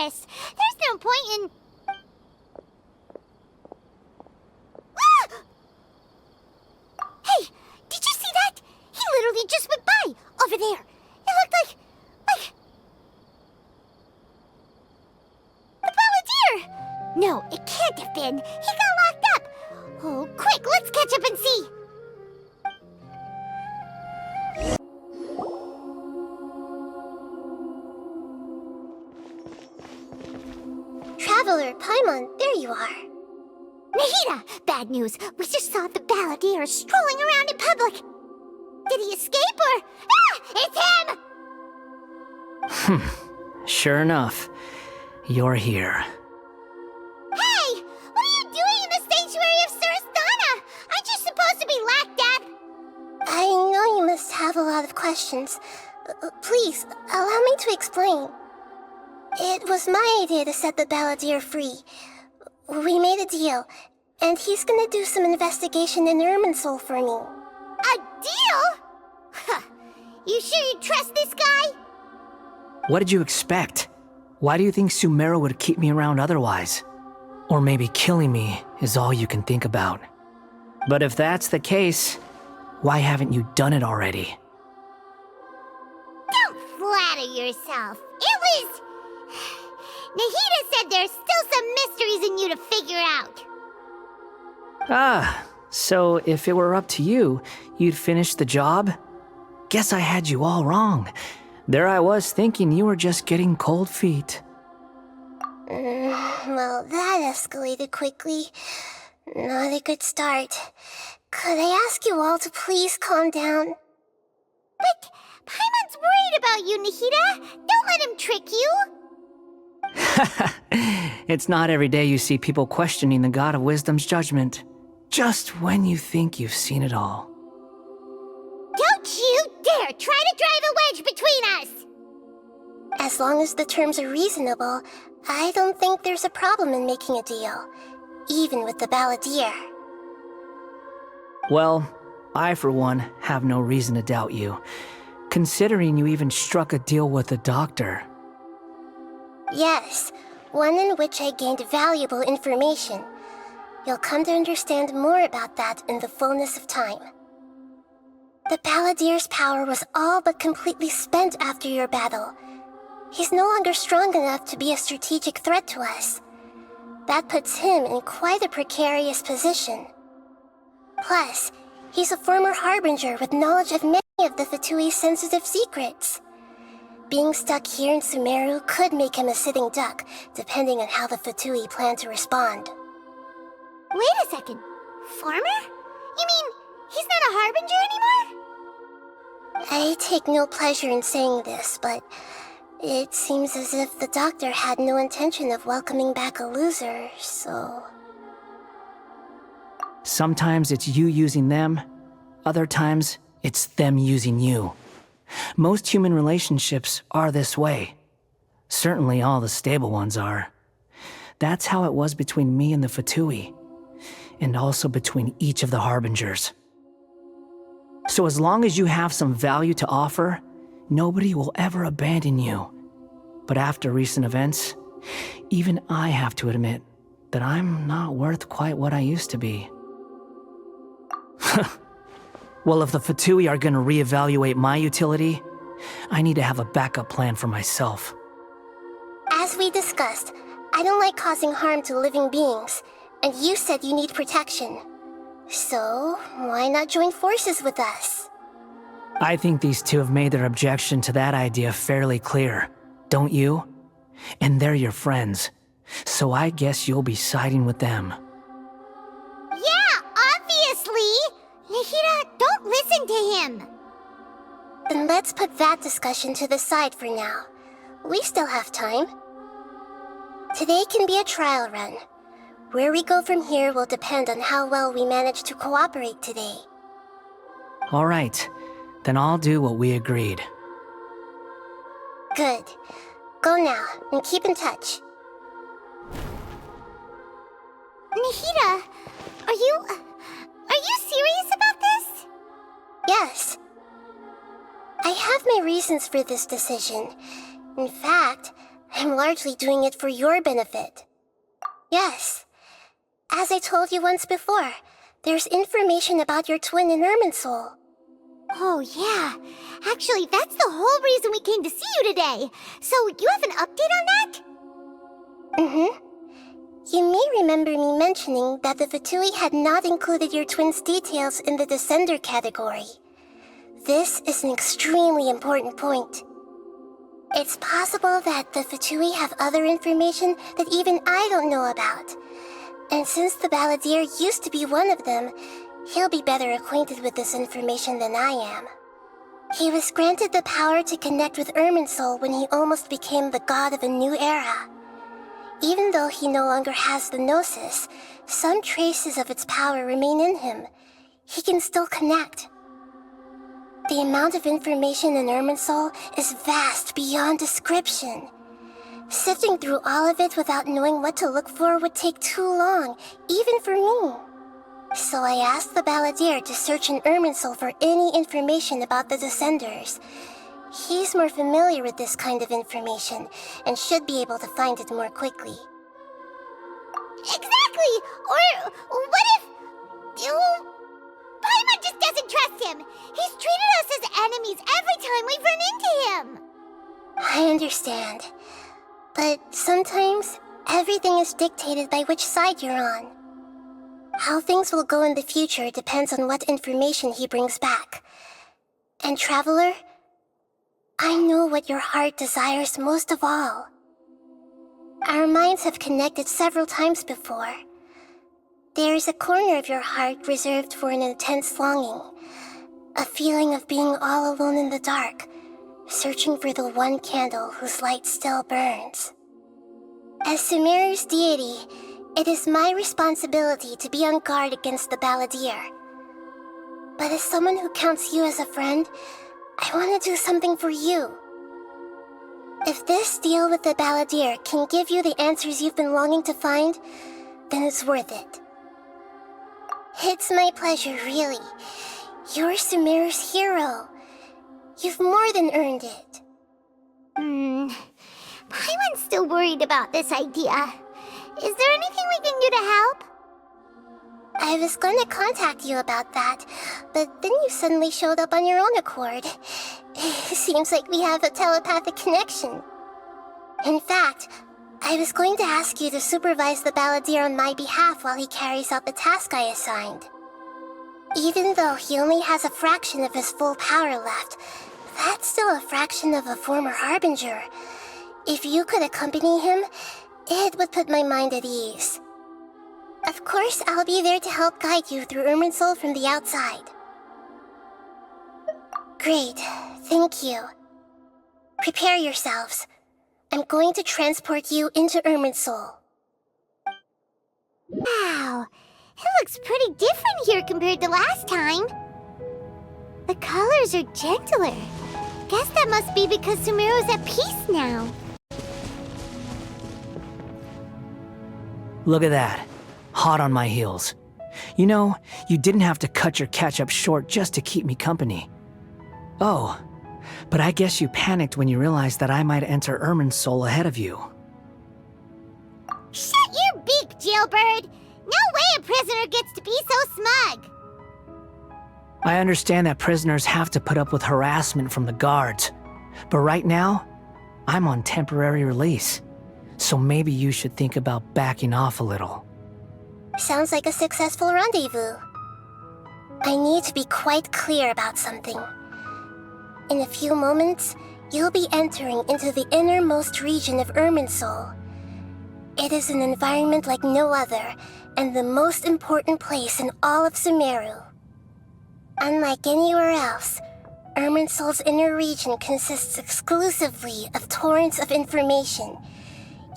this. There's no point in... Ah! Hey, did you see that? He literally just went by, over there. It looked like... the Balladeer! No, it can't have been. He got locked up. Oh, quick, let's catch up and see. Traveler, Paimon, there you are. Nahida! Bad news. We just saw the Balladeer strolling around in public. Did he escape or... Ah! It's him! Sure enough. You're here. Hey! What are you doing in the sanctuary of Surasthana? Aren't you supposed to be locked up? I know you must have a lot of questions. Please, allow me to explain. It was my idea to set the Balladeer free. We made a deal, and he's gonna do some investigation in Irminsul for me. A deal? Huh. You sure you trust this guy? What did you expect? Why do you think Sumeru would keep me around otherwise? Or maybe killing me is all you can think about. But if that's the case, why haven't you done it already? Don't flatter yourself. It was... Nahida said there's still some mysteries in you to figure out. Ah, so if it were up to you, you'd finish the job? Guess I had you all wrong. There I was thinking you were just getting cold feet. Well, that escalated quickly. Not a good start. Could I ask you all to please calm down? But Paimon's worried about you, Nahida. Don't let him trick you. It's not every day you see people questioning the God of Wisdom's judgment. Just when you think you've seen it all. Don't you dare try to drive a wedge between us! As long as the terms are reasonable, I don't think there's a problem in making a deal. Even with the Balladeer. Well, I for one have no reason to doubt you, considering you even struck a deal with the doctor. Yes, one in which I gained valuable information. You'll come to understand more about that in the fullness of time. The Balladeer's power was all but completely spent after your battle. He's no longer strong enough to be a strategic threat to us. That puts him in quite a precarious position. Plus, he's a former Harbinger with knowledge of many of the Fatui's sensitive secrets. Being stuck here in Sumeru could make him a sitting duck, depending on how the Fatui plan to respond. Wait a second. Farmer? You mean he's not a Harbinger anymore? I take no pleasure in saying this, but it seems as if the doctor had no intention of welcoming back a loser, so... Sometimes it's you using them, other times it's them using you. Most human relationships are this way. Certainly all the stable ones are. That's how it was between me and the Fatui, and also between each of the Harbingers. So as long as you have some value to offer, nobody will ever abandon you. But after recent events, even I have to admit that I'm not worth quite what I used to be. Well, if the Fatui are gonna reevaluate my utility, I need to have a backup plan for myself. As we discussed, I don't like causing harm to living beings, and you said you need protection. So, why not join forces with us? I think these two have made their objection to that idea fairly clear, don't you? And they're your friends, so I guess you'll be siding with them. Yeah, obviously! Nahida, don't listen to him! Then let's put that discussion to the side for now. We still have time. Today can be a trial run. Where we go from here will depend on how well we manage to cooperate today. All right, then I'll do what we agreed. Good. Go now, and keep in touch. Nahida, are you serious about this? Yes. I have my reasons for this decision. In fact, I'm largely doing it for your benefit. Yes. As I told you once before, there's information about your twin in Irminsul. Oh, yeah. Actually, that's the whole reason we came to see you today. So, you have an update on that? Mm-hmm. You may remember me mentioning that the Fatui had not included your twin's details in the Descender category. This is an extremely important point. It's possible that the Fatui have other information that even I don't know about. And since the Balladeer used to be one of them, he'll be better acquainted with this information than I am. He was granted the power to connect with Irminsul when he almost became the god of a new era. Even though he no longer has the Gnosis, some traces of its power remain in him. He can still connect. The amount of information in Irminsul is vast beyond description. Sifting through all of it without knowing what to look for would take too long, even for me. So I asked the Balladeer to search in Irminsul for any information about the Descenders. He's more familiar with this kind of information, and should be able to find it more quickly. Exactly! Or what if... Paimon just doesn't trust him! He's treated us as enemies every time we've run into him! I understand. But sometimes, everything is dictated by which side you're on. How things will go in the future depends on what information he brings back. And Traveler, I know what your heart desires most of all. Our minds have connected several times before. There is a corner of your heart reserved for an intense longing, a feeling of being all alone in the dark, searching for the one candle whose light still burns. As Sumeru's deity, it is my responsibility to be on guard against the Balladeer. But as someone who counts you as a friend, I want to do something for you. If this deal with the Balladeer can give you the answers you've been longing to find, then it's worth it. It's my pleasure, really. You're Sumeru's hero. You've more than earned it. Paimon's still worried about this idea. Is there anything we can do to help? I was going to contact you about that, but then you suddenly showed up on your own accord. Seems like we have a telepathic connection. In fact, I was going to ask you to supervise the Balladeer on my behalf while he carries out the task I assigned. Even though he only has a fraction of his full power left, that's still a fraction of a former Harbinger. If you could accompany him, it would put my mind at ease. Of course, I'll be there to help guide you through Irminsul from the outside. Great, thank you. Prepare yourselves. I'm going to transport you into Irminsul. Wow, it looks pretty different here compared to last time. The colors are gentler. Guess that must be because Sumeru's at peace now. Look at that. Hot on my heels. You know, you didn't have to cut your catch-up short just to keep me company. Oh, but I guess you panicked when you realized that I might enter Irminsul ahead of you. Shut your beak, jailbird! No way a prisoner gets to be so smug! I understand that prisoners have to put up with harassment from the guards, but right now, I'm on temporary release, so maybe you should think about backing off a little. Sounds like a successful rendezvous. I need to be quite clear about something. In a few moments, you'll be entering into the innermost region of Irminsul. It is an environment like no other, and the most important place in all of Sumeru. Unlike anywhere else, Irminsul's inner region consists exclusively of torrents of information.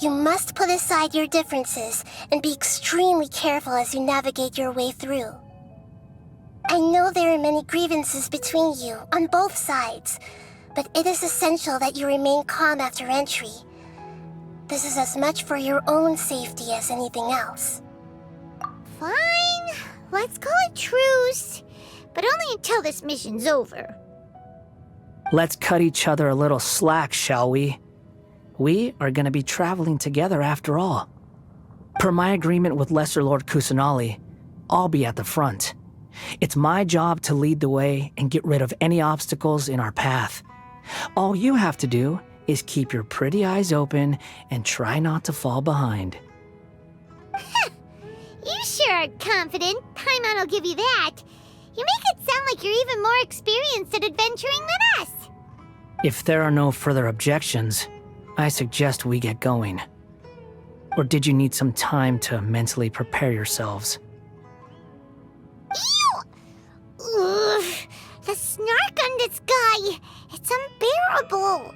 You must put aside your differences and be extremely careful as you navigate your way through. I know there are many grievances between you on both sides, but it is essential that you remain calm after entry. This is as much for your own safety as anything else. Fine, let's call it truce, but only until this mission's over. Let's cut each other a little slack, shall we? We are gonna be traveling together after all. Per my agreement with Lesser Lord Kusanali, I'll be at the front. It's my job to lead the way and get rid of any obstacles in our path. All you have to do is keep your pretty eyes open and try not to fall behind. You sure are confident. Paimon will give you that. You make it sound like you're even more experienced at adventuring than us. If there are no further objections, I suggest we get going. Or did you need some time to mentally prepare yourselves? Ew! Ugh, the snark on this guy. It's unbearable.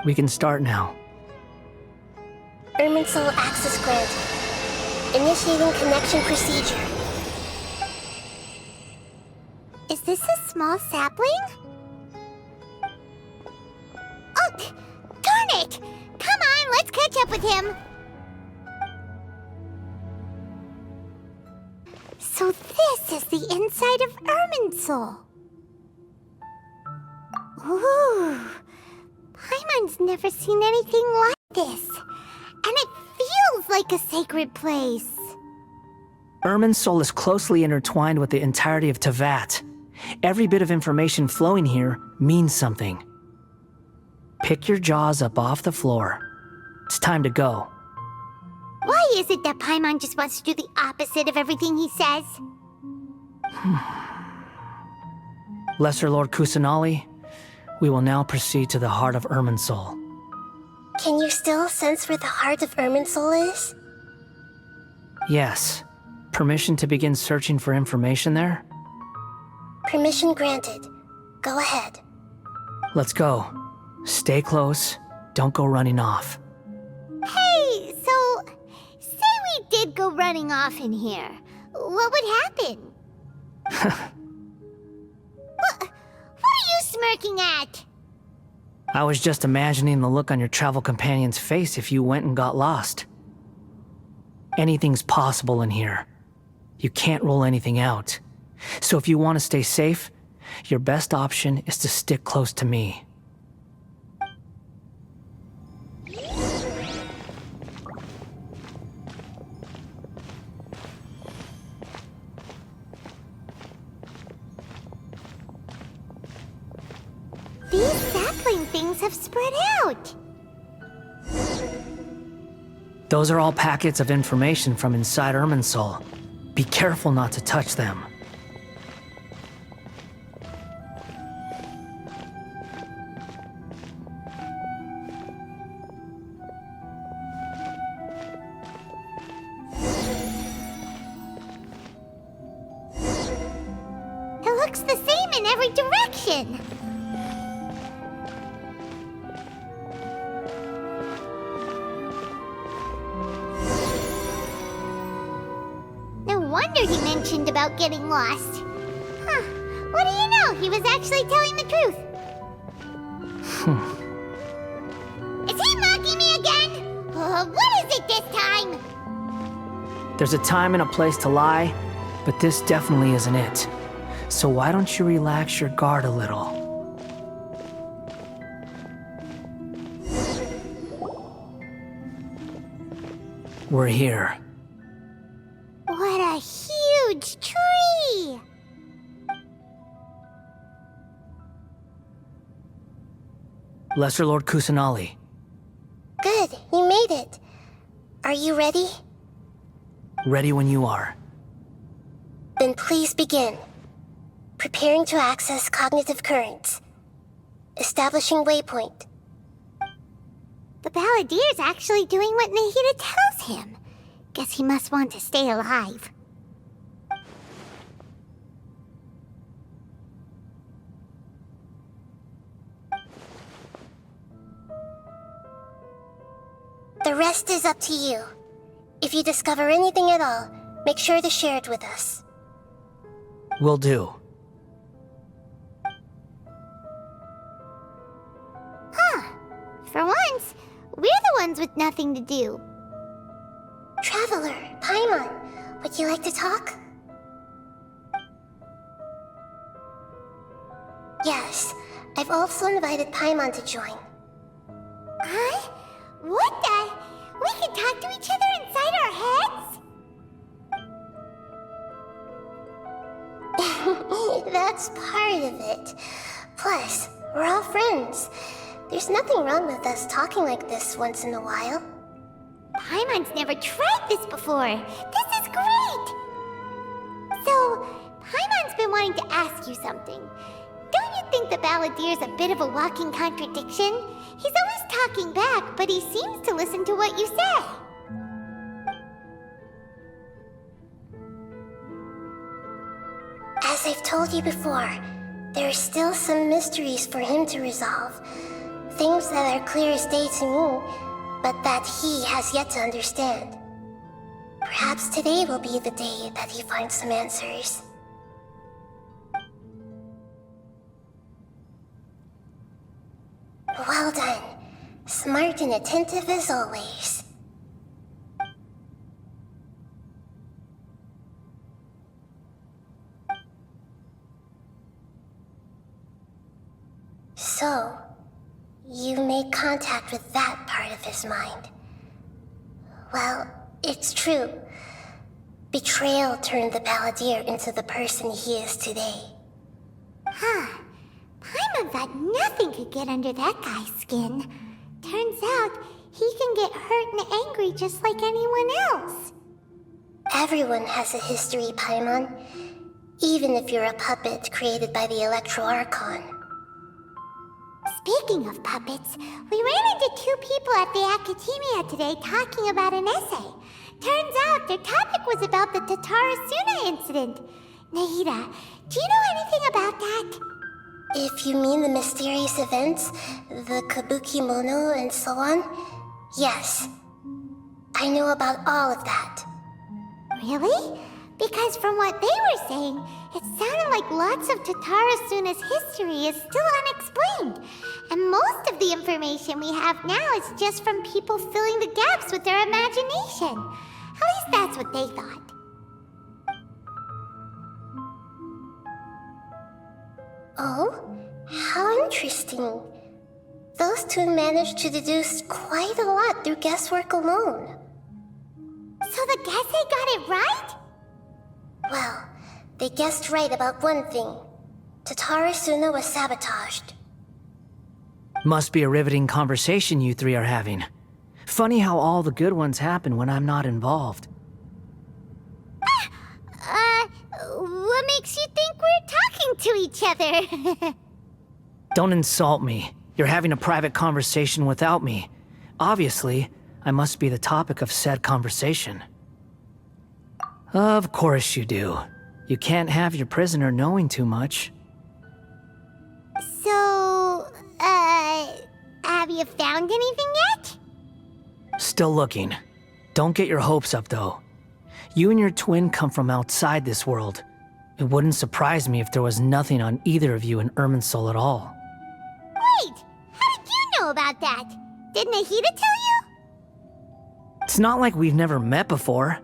We can start now. Irminsul access granted. Initiating connection procedure. Is this a small sapling? Oh, darn it! Come on, let's catch up with him. So this is the inside of Irminsul. Ooh, Paimon's never seen anything like this. And it feels like a sacred place. Irminsul is closely intertwined with the entirety of Teyvat. Every bit of information flowing here means something. Pick your jaws up off the floor. It's time to go. Why is it that Paimon just wants to do the opposite of everything he says? Lesser Lord Kusanali, we will now proceed to the heart of Irminsul. Can you still sense where the heart of Irminsul is? Yes. Permission to begin searching for information there? Permission granted. Go ahead. Let's go. Stay close. Don't go running off. Hey, so, say we did go running off in here. What would happen? What are you smirking at? I was just imagining the look on your travel companion's face if you went and got lost. Anything's possible in here. You can't rule anything out. So if you want to stay safe, your best option is to stick close to me. These sapling things have spread out. Those are all packets of information from inside Irminsul. Be careful not to touch them. It looks the same in every direction. No wonder he mentioned about getting lost. Huh. What do you know? He was actually telling the truth. Is he mocking me again? What is it this time? There's a time and a place to lie, but this definitely isn't it. So why don't you relax your guard a little? We're here. What a huge tree! Lesser Lord Kusanali. Good, you made it. Are you ready? Ready when you are. Then please begin. Preparing to access cognitive currents. Establishing waypoint. The Balladier's actually doing what Nahida tells him. Guess he must want to stay alive. The rest is up to you. If you discover anything at all, make sure to share it with us. Will do. For once, we're the ones with nothing to do. Traveler, Paimon, would you like to talk? Yes, I've also invited Paimon to join. Huh? What the? We can talk to each other inside our heads? That's part of it. Plus, we're all friends. There's nothing wrong with us talking like this once in a while. Paimon's never tried this before. This is great! So, Paimon's been wanting to ask you something. Don't you think the Balladeer's a bit of a walking contradiction? He's always talking back, but he seems to listen to what you say. As I've told you before, there are still some mysteries for him to resolve. Things that are clear as day to me, but that he has yet to understand. Perhaps today will be the day that he finds some answers. Well done. Smart and attentive as always. So, you made contact with that part of his mind. Well, it's true. Betrayal turned the Balladeer into the person he is today. Huh. Paimon thought nothing could get under that guy's skin. Turns out, he can get hurt and angry just like anyone else. Everyone has a history, Paimon. Even if you're a puppet created by the Electro Archon. Speaking of puppets, we ran into two people at the Academia today talking about an essay. Turns out their topic was about the Tatarasuna incident. Nahida, do you know anything about that? If you mean the mysterious events, the kabuki mono and so on, yes. I know about all of that. Really? Because from what they were saying, it sounded like lots of Tatarasuna's history is still unexplained. And most of the information we have now is just from people filling the gaps with their imagination. At least that's what they thought. Oh? How interesting. Those two managed to deduce quite a lot through guesswork alone. So the Gesse got it right? Well, they guessed right about one thing. Tatarasuna was sabotaged. Must be a riveting conversation you three are having. Funny how all the good ones happen when I'm not involved. What makes you think we're talking to each other? Don't insult me. You're having a private conversation without me. Obviously, I must be the topic of said conversation. Of course you do. You can't have your prisoner knowing too much. So, have you found anything yet? Still looking. Don't get your hopes up, though. You and your twin come from outside this world. It wouldn't surprise me if there was nothing on either of you in Irminsul at all. Wait! How did you know about that? Did Nahida tell you? It's not like we've never met before.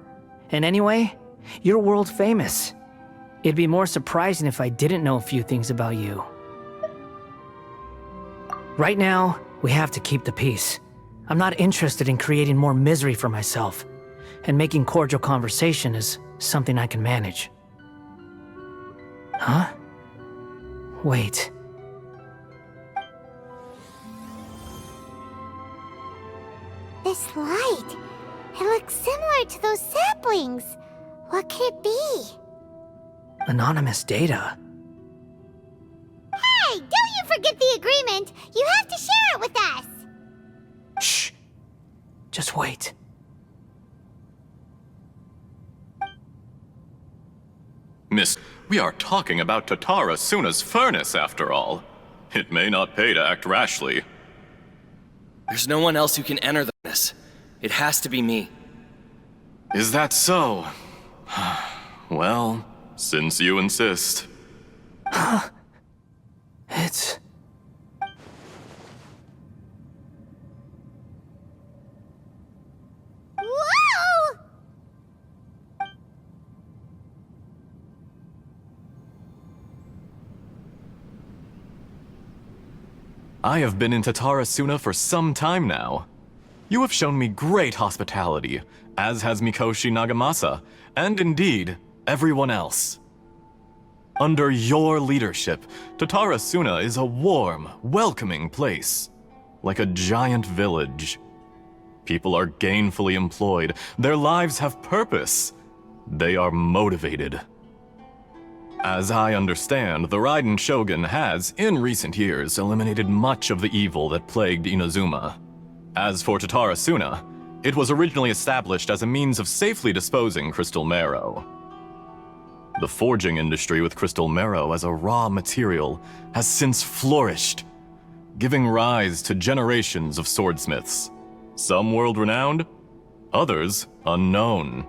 And anyway, you're world famous. It'd be more surprising if I didn't know a few things about you. Right now, we have to keep the peace. I'm not interested in creating more misery for myself. And making cordial conversation is something I can manage. Huh? Wait. This light. It looks similar to those saplings. What could it be? Anonymous data. Hey, don't you forget the agreement! You have to share it with us! Shh. Just wait. Miss, we are talking about Tatarasuna's furnace, after all. It may not pay to act rashly. There's no one else who can enter the furnace. It has to be me. Is that so? Well, since you insist. It's... Whoa! I have been in Tatarasuna for some time now. You have shown me great hospitality, as has Mikoshi Nagamasa, and indeed, everyone else. Under your leadership, Tatarasuna is a warm, welcoming place, like a giant village. People are gainfully employed, their lives have purpose, they are motivated. As I understand, the Raiden Shogun has, in recent years, eliminated much of the evil that plagued Inazuma. As for Tatarasuna, it was originally established as a means of safely disposing crystal marrow. The forging industry with crystal marrow as a raw material has since flourished, giving rise to generations of swordsmiths. Some world-renowned, others unknown,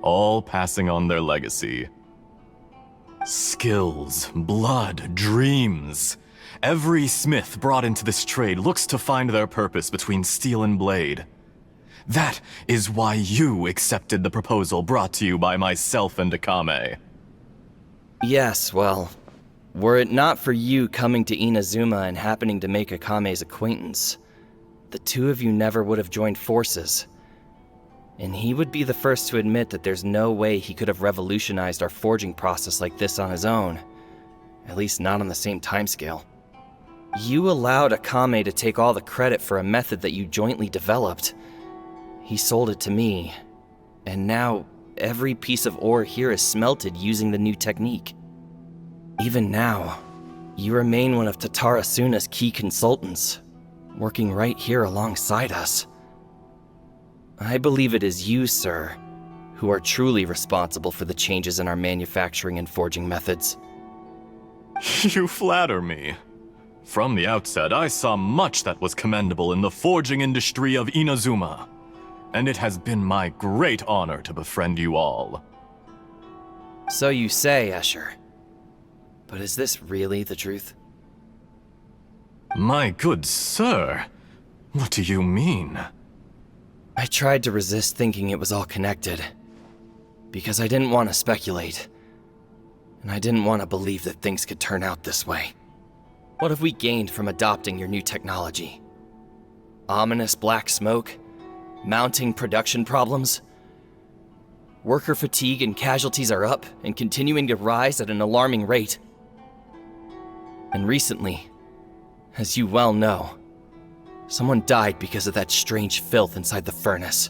all passing on their legacy. Skills, blood, dreams. Every smith brought into this trade looks to find their purpose between steel and blade. That is why you accepted the proposal brought to you by myself and Akame. Yes, well, were it not for you coming to Inazuma and happening to make Akame's acquaintance, the two of you never would have joined forces. And he would be the first to admit that there's no way he could have revolutionized our forging process like this on his own. At least not on the same timescale. You allowed Akame to take all the credit for a method that you jointly developed. He sold it to me, and now every piece of ore here is smelted using the new technique. Even now, you remain one of Tatarasuna's key consultants, working right here alongside us. I believe it is you, sir, who are truly responsible for the changes in our manufacturing and forging methods. You flatter me. From the outset, I saw much that was commendable in the forging industry of Inazuma, and it has been my great honor to befriend you all. So you say, Escher. But is this really the truth? My good sir, what do you mean? I tried to resist thinking it was all connected, because I didn't want to speculate, and I didn't want to believe that things could turn out this way. What have we gained from adopting your new technology? Ominous black smoke? Mounting production problems? Worker fatigue and casualties are up and continuing to rise at an alarming rate. And recently, as you well know, someone died because of that strange filth inside the furnace.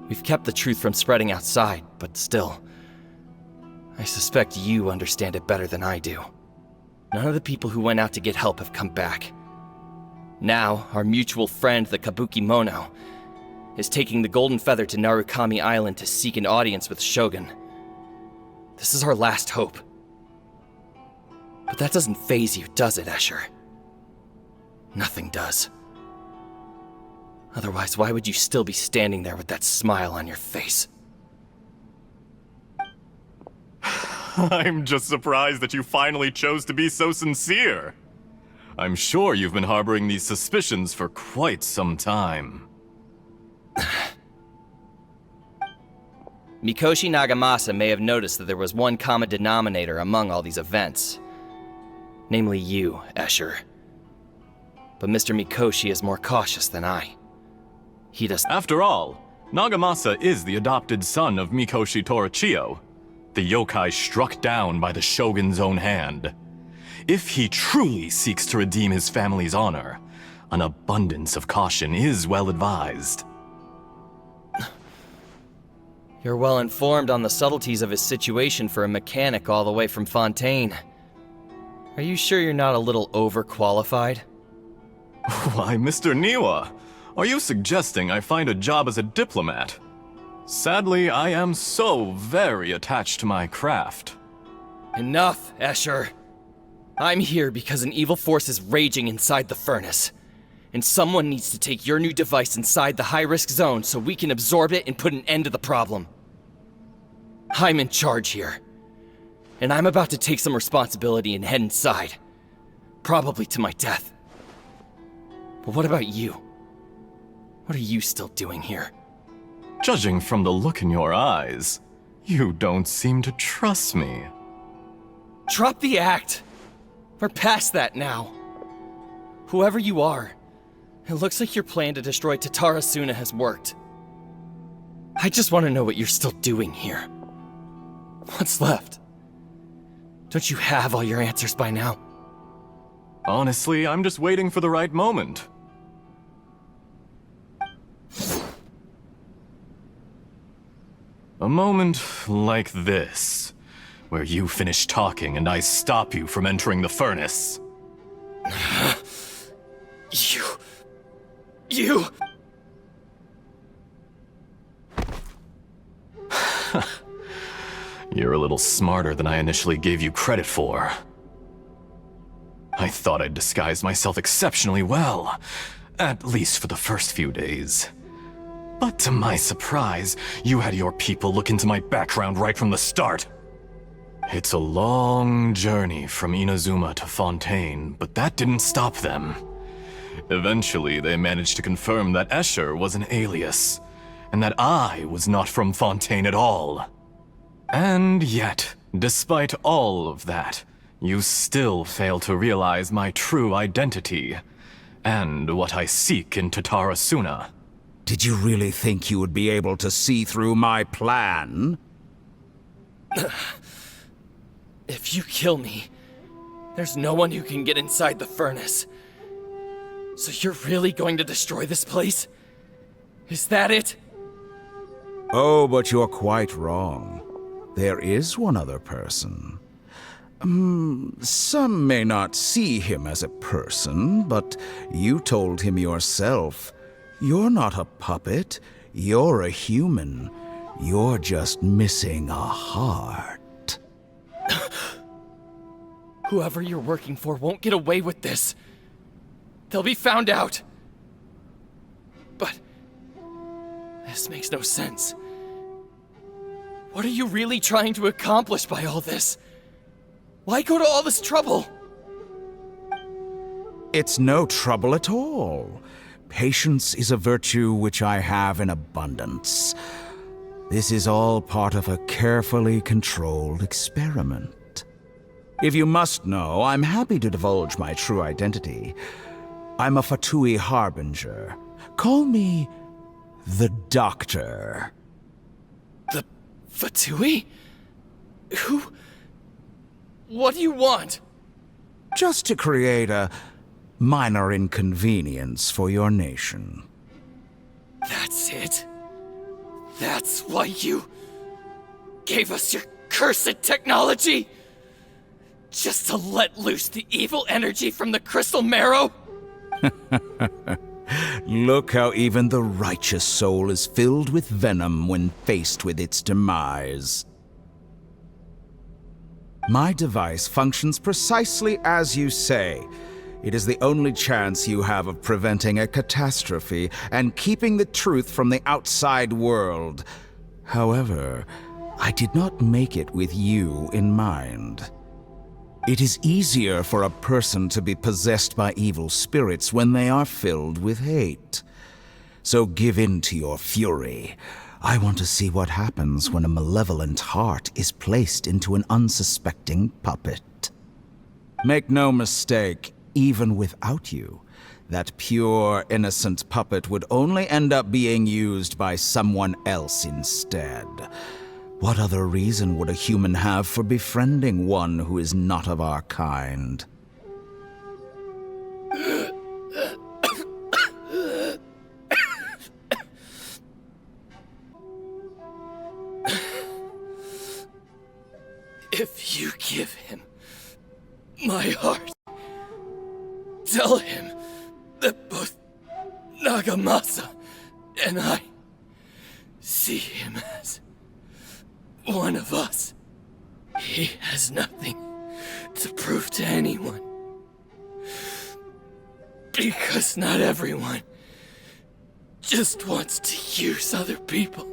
We've kept the truth from spreading outside, but still, I suspect you understand it better than I do. None of the people who went out to get help have come back. Now, our mutual friend, the Kabuki Mono, is taking the Golden Feather to Narukami Island to seek an audience with Shogun. This is our last hope. But that doesn't faze you, does it, Escher? Nothing does. Otherwise, why would you still be standing there with that smile on your face? I'm just surprised that you finally chose to be so sincere. I'm sure you've been harboring these suspicions for quite some time. Mikoshi Nagamasa may have noticed that there was one common denominator among all these events. Namely you, Escher. But Mr. Mikoshi is more cautious than I. He does. After all, Nagamasa is the adopted son of Mikoshi Torichio, the yokai struck down by the Shogun's own hand. If he truly seeks to redeem his family's honor, an abundance of caution is well advised. You're well informed on the subtleties of his situation for a mechanic all the way from Fontaine. Are you sure you're not a little overqualified? Why, Mr. Niwa, are you suggesting I find a job as a diplomat? Sadly, I am so very attached to my craft. Enough, Escher. I'm here because an evil force is raging inside the furnace. And someone needs to take your new device inside the high-risk zone so we can absorb it and put an end to the problem. I'm in charge here. And I'm about to take some responsibility and head inside. Probably to my death. But what about you? What are you still doing here? Judging from the look in your eyes, you don't seem to trust me. Drop the act! We're past that now. Whoever you are, it looks like your plan to destroy Tatara Suna has worked. I just want to know what you're still doing here. What's left? Don't you have all your answers by now? Honestly, I'm just waiting for the right moment. A moment like this, where you finish talking and I stop you from entering the furnace. You... You're a little smarter than I initially gave you credit for. I thought I'd disguised myself exceptionally well, at least for the first few days. But to my surprise, you had your people look into my background right from the start. It's a long journey from Inazuma to Fontaine, but that didn't stop them. Eventually, they managed to confirm that Escher was an alias, and that I was not from Fontaine at all. And yet, despite all of that, you still fail to realize my true identity, and what I seek in Tatara Suna. Did you really think you would be able to see through my plan? If you kill me, there's no one who can get inside the furnace. So you're really going to destroy this place? Is that it? Oh, but you're quite wrong. There is one other person. Some may not see him as a person, but you told him yourself. You're not a puppet. You're a human. You're just missing a heart. Whoever you're working for won't get away with this. They'll be found out. But this makes no sense. What are you really trying to accomplish by all this? Why go to all this trouble? It's no trouble at all. Patience is a virtue which I have in abundance. This is all part of a carefully controlled experiment. If you must know, I'm happy to divulge my true identity. I'm a Fatui Harbinger. Call me the Doctor. The Fatui? Who? What do you want? Just to create a minor inconvenience for your nation. That's it? That's why you gave us your cursed technology? Just to let loose the evil energy from the crystal marrow? Look how even the righteous soul is filled with venom when faced with its demise. My device functions precisely as you say. It is the only chance you have of preventing a catastrophe and keeping the truth from the outside world. However, I did not make it with you in mind. It is easier for a person to be possessed by evil spirits when they are filled with hate. So give in to your fury. I want to see what happens when a malevolent heart is placed into an unsuspecting puppet. Make no mistake, even without you, that pure, innocent puppet would only end up being used by someone else instead. What other reason would a human have for befriending one who is not of our kind? If you give him my heart, tell him that both Nagamasa and I see him as one of us. He has nothing to prove to anyone. Because not everyone just wants to use other people.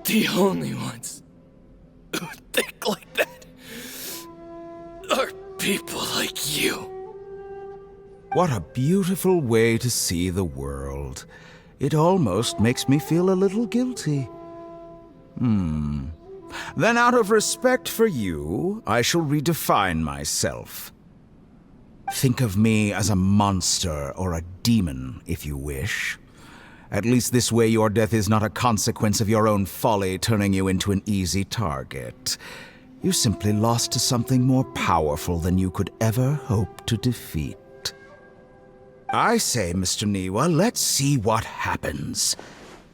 The only ones who think like that are people like you. What a beautiful way to see the world. It almost makes me feel a little guilty. Then out of respect for you, I shall redefine myself. Think of me as a monster or a demon, if you wish. At least this way your death is not a consequence of your own folly turning you into an easy target. You simply lost to something more powerful than you could ever hope to defeat. I say, Mr. Niwa, let's see what happens.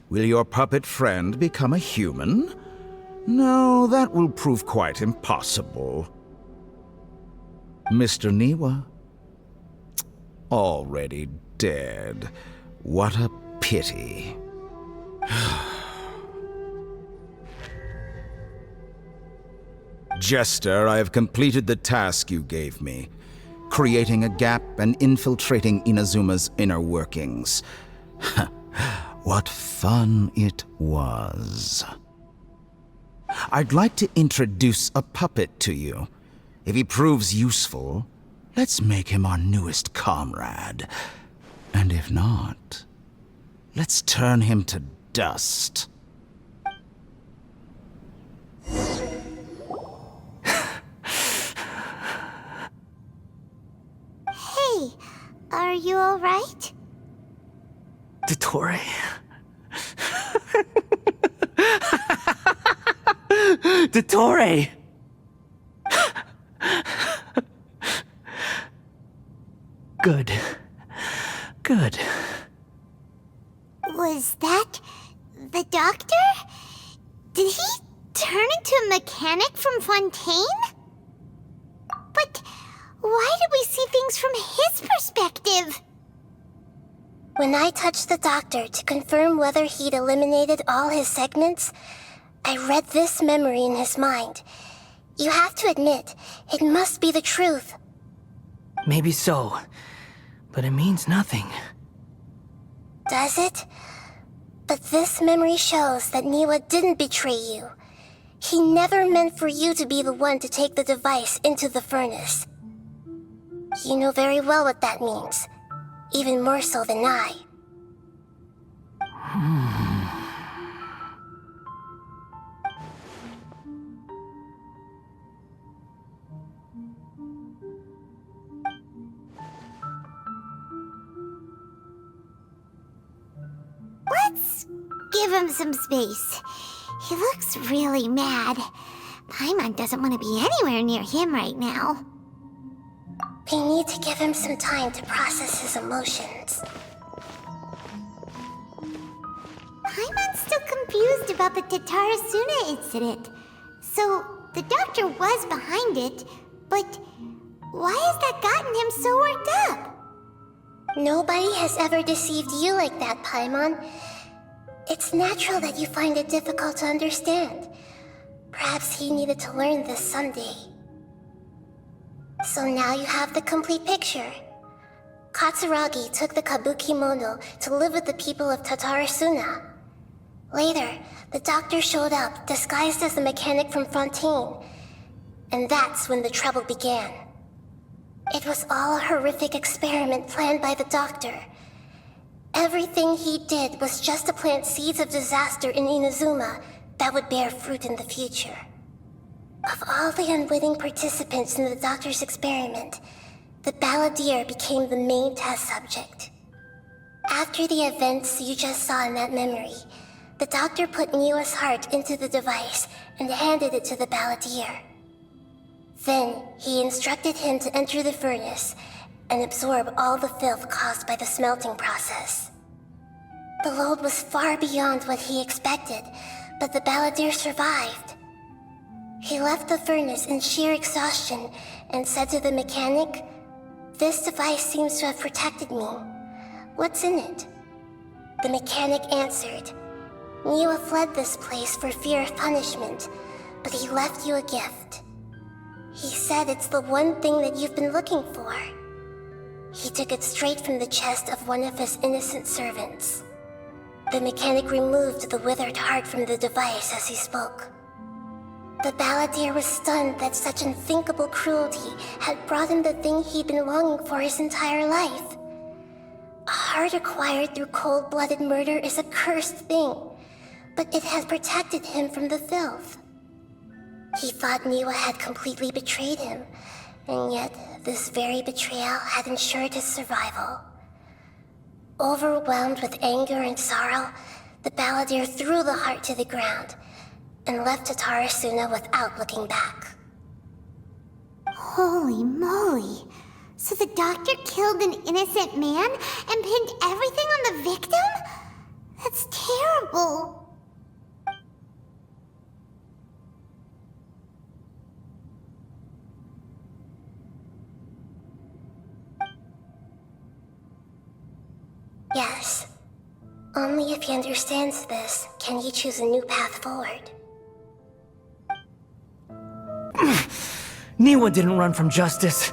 Will your puppet friend become a human? No, that will prove quite impossible. Mr. Niwa? Already dead. What a pity. Jester, I have completed the task you gave me. Creating a gap and infiltrating Inazuma's inner workings. What fun it was. I'd like to introduce a puppet to you. If he proves useful, let's make him our newest comrade. And if not, let's turn him to dust. Hey, are you alright? Dottore. Dottore! Good. Good. Was that the doctor? Did he turn into a mechanic from Fontaine? But why did we see things from his perspective? When I touched the doctor to confirm whether he'd eliminated all his segments, I read this memory in his mind. You have to admit, it must be the truth. Maybe so, but it means nothing. Does it? But this memory shows that Niwa didn't betray you. He never meant for you to be the one to take the device into the furnace. You know very well what that means. Even more so than I. Let's give him some space. He looks really mad. Paimon doesn't want to be anywhere near him right now. We need to give him some time to process his emotions. Paimon's still confused about the Tatarasuna incident. So, the doctor was behind it, but why has that gotten him so worked up? Nobody has ever deceived you like that, Paimon. It's natural that you find it difficult to understand. Perhaps he needed to learn this someday. So now you have the complete picture. Katsuragi took the Kabukimono to live with the people of Tatarasuna. Later, the doctor showed up, disguised as a mechanic from Fontaine. And that's when the trouble began. It was all a horrific experiment planned by the doctor. Everything he did was just to plant seeds of disaster in Inazuma that would bear fruit in the future. Of all the unwitting participants in the doctor's experiment, the balladeer became the main test subject. After the events you just saw in that memory, the doctor put Niwa's heart into the device and handed it to the balladeer. Then, he instructed him to enter the furnace and absorb all the filth caused by the smelting process. The load was far beyond what he expected, but the balladeer survived. He left the furnace in sheer exhaustion and said to the mechanic, "This device seems to have protected me. What's in it?" The mechanic answered, "Niwa fled this place for fear of punishment, but he left you a gift. He said it's the one thing that you've been looking for." He took it straight from the chest of one of his innocent servants. The mechanic removed the withered heart from the device as he spoke. The balladeer was stunned that such unthinkable cruelty had brought him the thing he'd been longing for his entire life. A heart acquired through cold-blooded murder is a cursed thing, but it had protected him from the filth. He thought Niwa had completely betrayed him, And yet, this very betrayal had ensured his survival. Overwhelmed with anger and sorrow, the balladeer threw the heart to the ground and left Tatarasuna without looking back. Holy moly. So the doctor killed an innocent man and pinned everything on the victim? That's terrible. Yes. Only if he understands this can he choose a new path forward. Niwa didn't run from justice.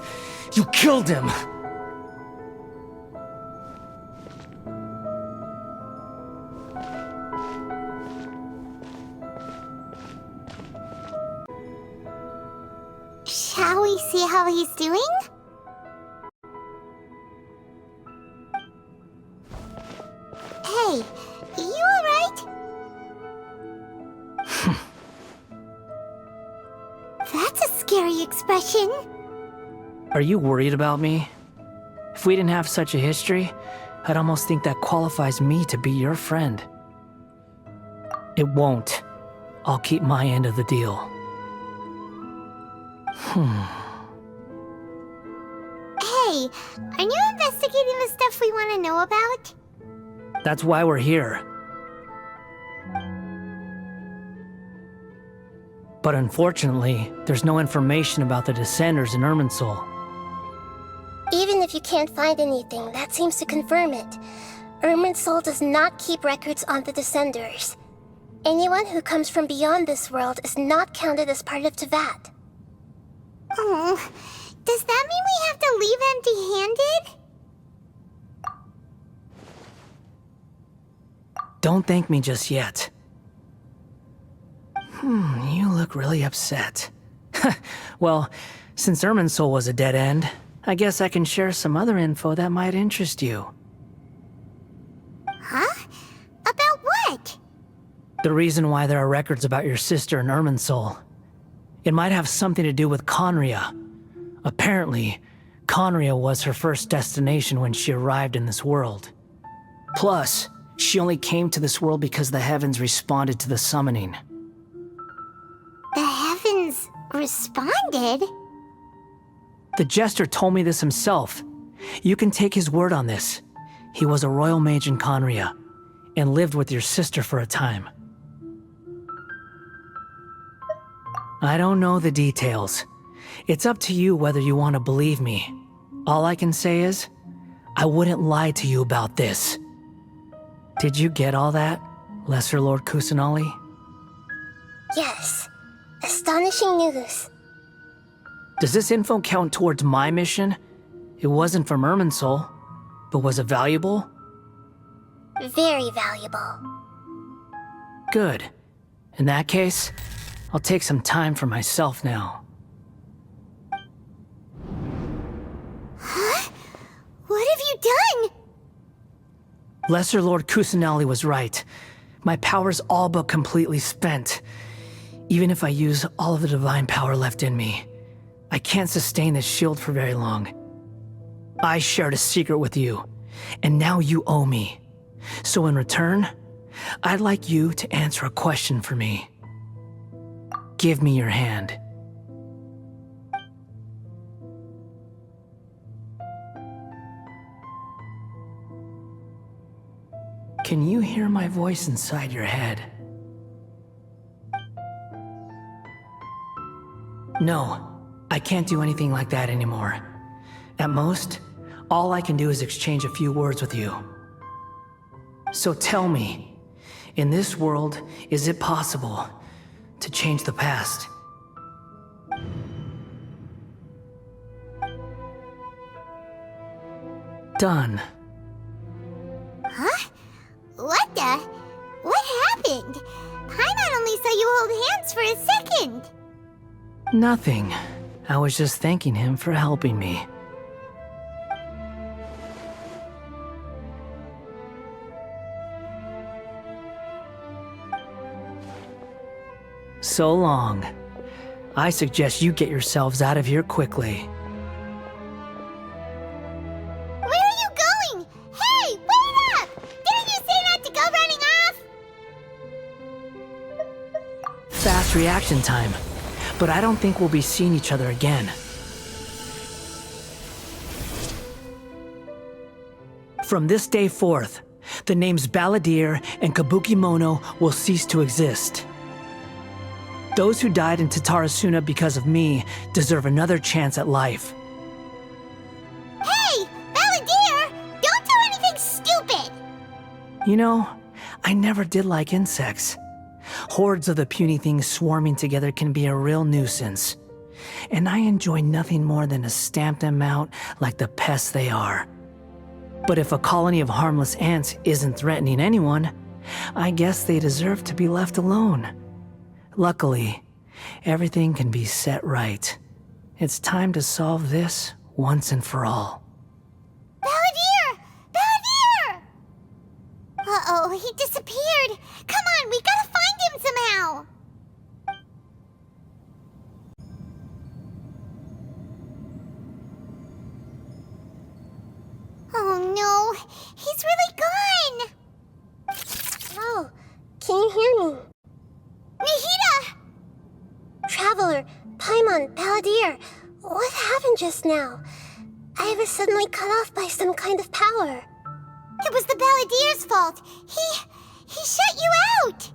You killed him! Shall we see how he's doing? Hey, you alright? That's a scary expression. Are you worried about me? If we didn't have such a history, I'd almost think that qualifies me to be your friend. It won't. I'll keep my end of the deal. Hey, aren't you investigating the stuff we want to know about? That's why we're here. But unfortunately, there's no information about the Descenders in Irminsul. Even if you can't find anything, that seems to confirm it. Irminsul does not keep records on the Descenders. Anyone who comes from beyond this world is not counted as part of Tevat. Oh, does that mean we have to leave empty-handed? Don't thank me just yet. You look really upset. Well, since Irminsul was a dead end, I guess I can share some other info that might interest you. Huh? About what? The reason why there are records about your sister in Irminsul. It might have something to do with Conria. Apparently, Conria was her first destination when she arrived in this world. Plus, she only came to this world because the heavens responded to the summoning. The heavens responded? The Jester told me this himself. You can take his word on this. He was a royal mage in Conria, and lived with your sister for a time. I don't know the details. It's up to you whether you want to believe me. All I can say is, I wouldn't lie to you about this. Did you get all that, Lesser Lord Kusanali? Yes. Astonishing news. Does this info count towards my mission? It wasn't from Irminsul, but was it valuable? Very valuable. Good. In that case, I'll take some time for myself now. Huh? What have you done? Lesser Lord Kusanali was right. My power's all but completely spent. Even if I use all of the divine power left in me, I can't sustain this shield for very long. I shared a secret with you, and now you owe me. So in return, I'd like you to answer a question for me. Give me your hand. Can you hear my voice inside your head? No, I can't do anything like that anymore. At most, all I can do is exchange a few words with you. So tell me, in this world, is it possible to change the past? Done. Huh? What the? What happened? Paimon only saw you hold hands for a second. Nothing. I was just thanking him for helping me. So long. I suggest you get yourselves out of here quickly. reaction time, but I don't think we'll be seeing each other again. From this day forth, the names Balladeer and Kabukimono will cease to exist. Those who died in Tatarasuna because of me deserve another chance at life. Hey! Balladeer! Don't do anything stupid! You know, I never did like insects. Hordes of the puny things swarming together can be a real nuisance. And I enjoy nothing more than to stamp them out like the pests they are. But if a colony of harmless ants isn't threatening anyone, I guess they deserve to be left alone. Luckily, everything can be set right. It's time to solve this once and for all. Balladeer! Balladeer! Uh-oh, he disappeared. Come on, we gotta find him somehow. Oh no, he's really gone. Oh, can you hear me? Nahida! Traveler, Paimon, Balladeer, what happened just now? I was suddenly cut off by some kind of power. It was the Balladeer's fault. He shut you out.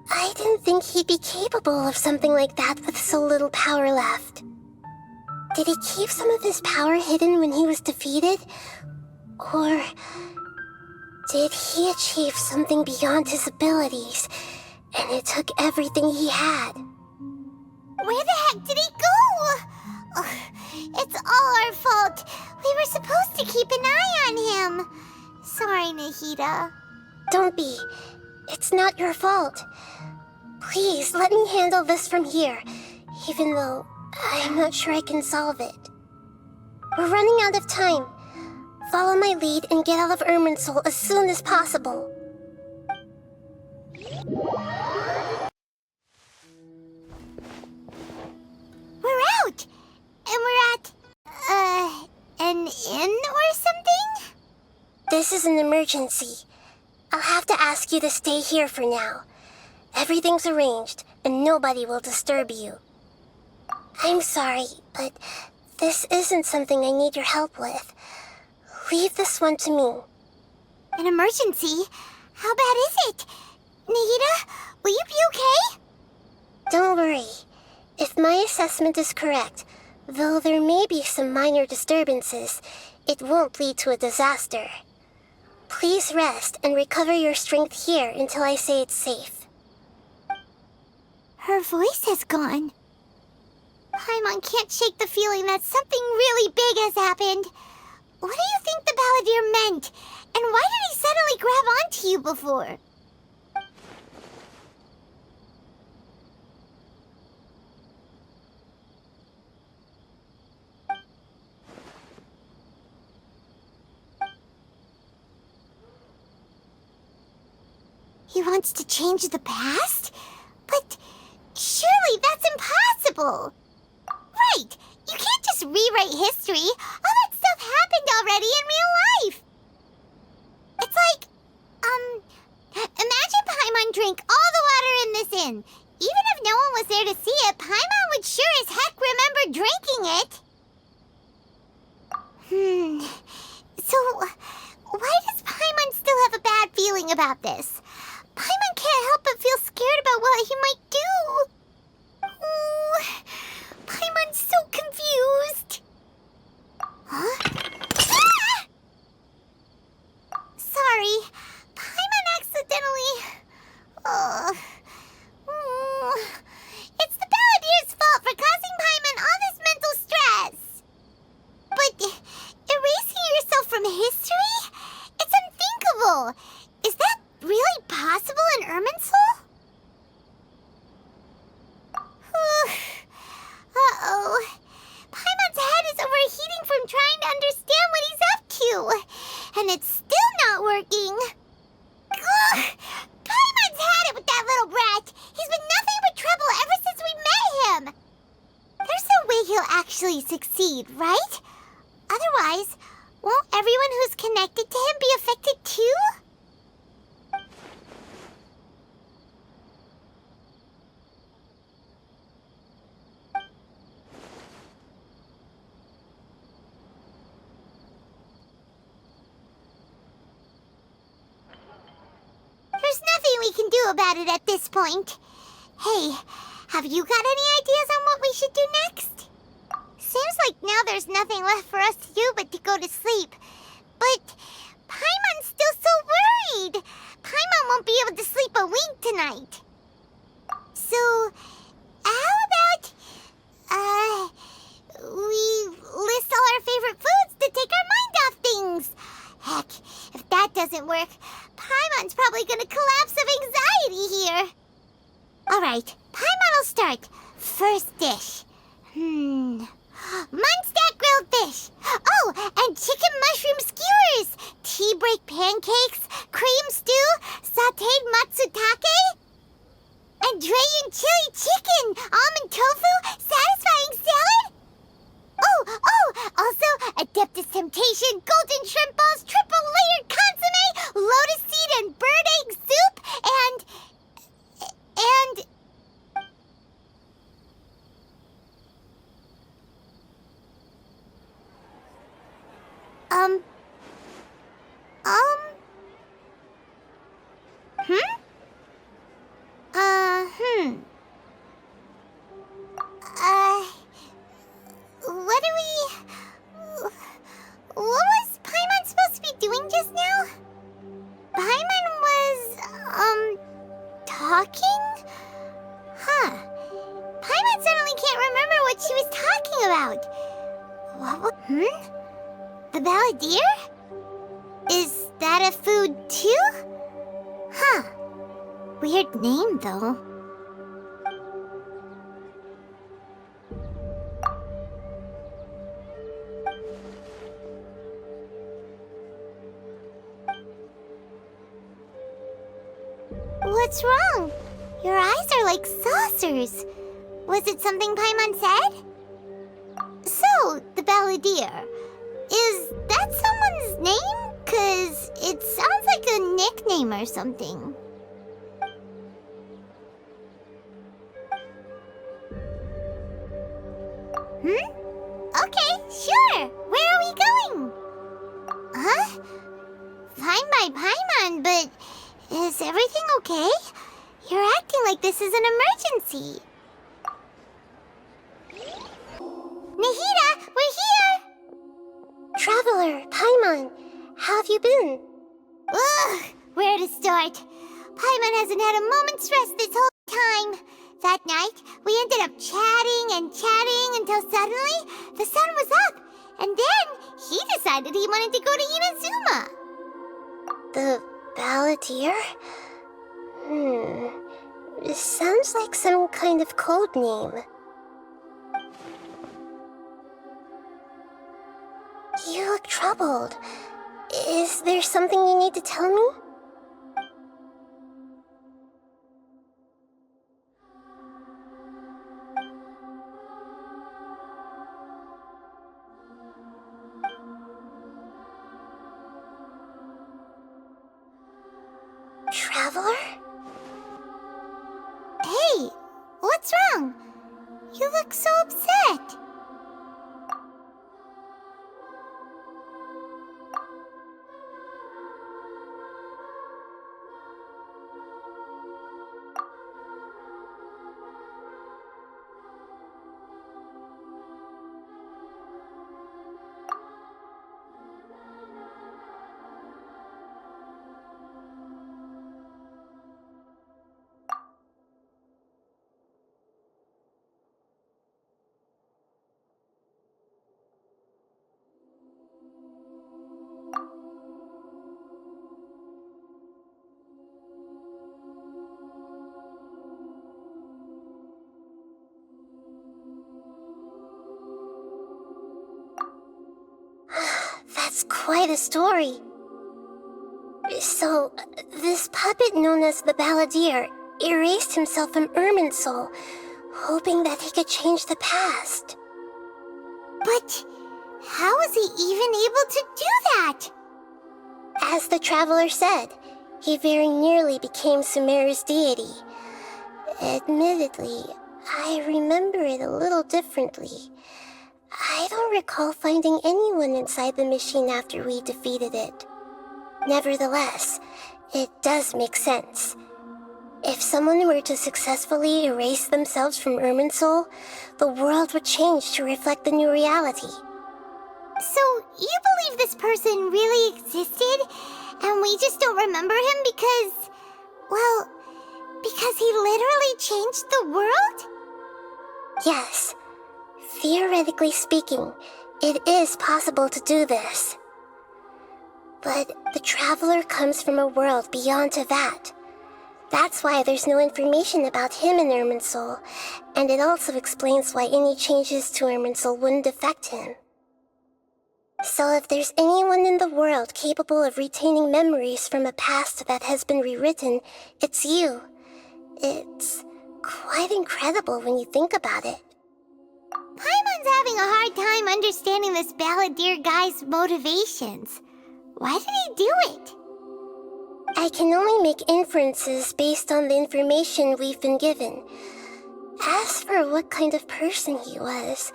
I didn't think he'd be capable of something like that with so little power left. Did he keep some of his power hidden when he was defeated? Or did he achieve something beyond his abilities, and it took everything he had? Where the heck did he go? Ugh, it's all our fault. We were supposed to keep an eye on him. Sorry, Nahida. Don't be. It's not your fault. Please, let me handle this from here, even though I'm not sure I can solve it. We're running out of time. Follow my lead and get out of Irminsul as soon as possible. We're out! And we're at, an inn or something? This is an emergency. I'll have to ask you to stay here for now. Everything's arranged, and nobody will disturb you. I'm sorry, but this isn't something I need your help with. Leave this one to me. An emergency? How bad is it? Nahida, will you be okay? Don't worry. If my assessment is correct, though there may be some minor disturbances, it won't lead to a disaster. Please rest and recover your strength here until I say it's safe. Her voice has gone. Paimon can't shake the feeling that something really big has happened. What do you think the Balladeer meant? And why did he suddenly grab onto you before? He wants to change the past? But surely that's impossible! Right! You can't just rewrite history! All that stuff happened already in real life! It's like, imagine Paimon drank all the water in this inn. Even if no one was there to see it, Paimon would sure as heck remember drinking it! So, why does Paimon still have a bad feeling about this? Paimon can't help but feel scared about what he might do. Oh, Paimon's so confused. Huh? Ah! Sorry, Paimon accidentally... It's the Balladeer's fault for causing Paimon all this mental stress. But erasing yourself from history? It's unthinkable. Is that really possible in Irminsul? Uh-oh. Paimon's head is overheating from trying to understand what he's up to. And it's still not working. Ugh! Paimon's had it with that little brat. He's been nothing but trouble ever since we met him. There's no way he'll actually succeed, right? Otherwise, won't everyone who's connected to him be affected too? can do about it at this point. Hey, have you got any ideas on what we should do next? Seems like now there's nothing left for us to do but to go to sleep. But Paimon's still so worried. Paimon won't be able to sleep a wink tonight. So, how about, we list all our favorite foods to take our mind off things? Heck, if that doesn't work, Paimon's probably gonna collapse of anxiety here. Alright, Paimon will start. First dish. Munstack grilled fish. Oh, and chicken mushroom skewers. Tea break pancakes, cream stew, sauteed matsutake, and Dragon chili chicken, almond tofu, satisfying salad. Oh, also Adeptus Temptation, golden shrimp balls, triple layered consomme, lotus seed and bird egg soup, and... What was Paimon supposed to be doing just now? Paimon was, talking? Huh. Paimon suddenly can't remember what she was talking about. The balladeer? Is that a food too? Huh. Weird name, though. What's wrong? Your eyes are like saucers. Was it something Paimon said? So, the balladeer. Is that someone's name? 'Cause it sounds like a nickname or something. Okay, sure. Where are we going? Huh? Fine by Paimon, but is everything okay? You're acting like this is an emergency. Nahida, we're here! Traveler, Paimon, how have you been? Ugh, where to start? Paimon hasn't had a moment's rest this whole time. That night, we ended up chatting until suddenly the sun was up. And then he decided he wanted to go to Inazuma. The balladeer? This sounds like some kind of code name. You look troubled. Is there something you need to tell me? Traveler? Hey, what's wrong? You look so upset. That's quite a story. So, this puppet known as the balladeer erased himself from Irminsul, hoping that he could change the past. But how was he even able to do that? As the traveler said, he very nearly became Sumeru's deity. Admittedly, I remember it a little differently. I don't recall finding anyone inside the machine after we defeated it. Nevertheless, it does make sense. If someone were to successfully erase themselves from Irminsul, the world would change to reflect the new reality. So, you believe this person really existed, and we just don't remember him because... well, because he literally changed the world? Yes. Theoretically speaking, it is possible to do this. But the Traveler comes from a world beyond to that. That's why there's no information about him in Irminsul, and it also explains why any changes to Irminsul wouldn't affect him. So if there's anyone in the world capable of retaining memories from a past that has been rewritten, it's you. It's quite incredible when you think about it. Paimon's having a hard time understanding this balladeer guy's motivations. Why did he do it? I can only make inferences based on the information we've been given. As for what kind of person he was,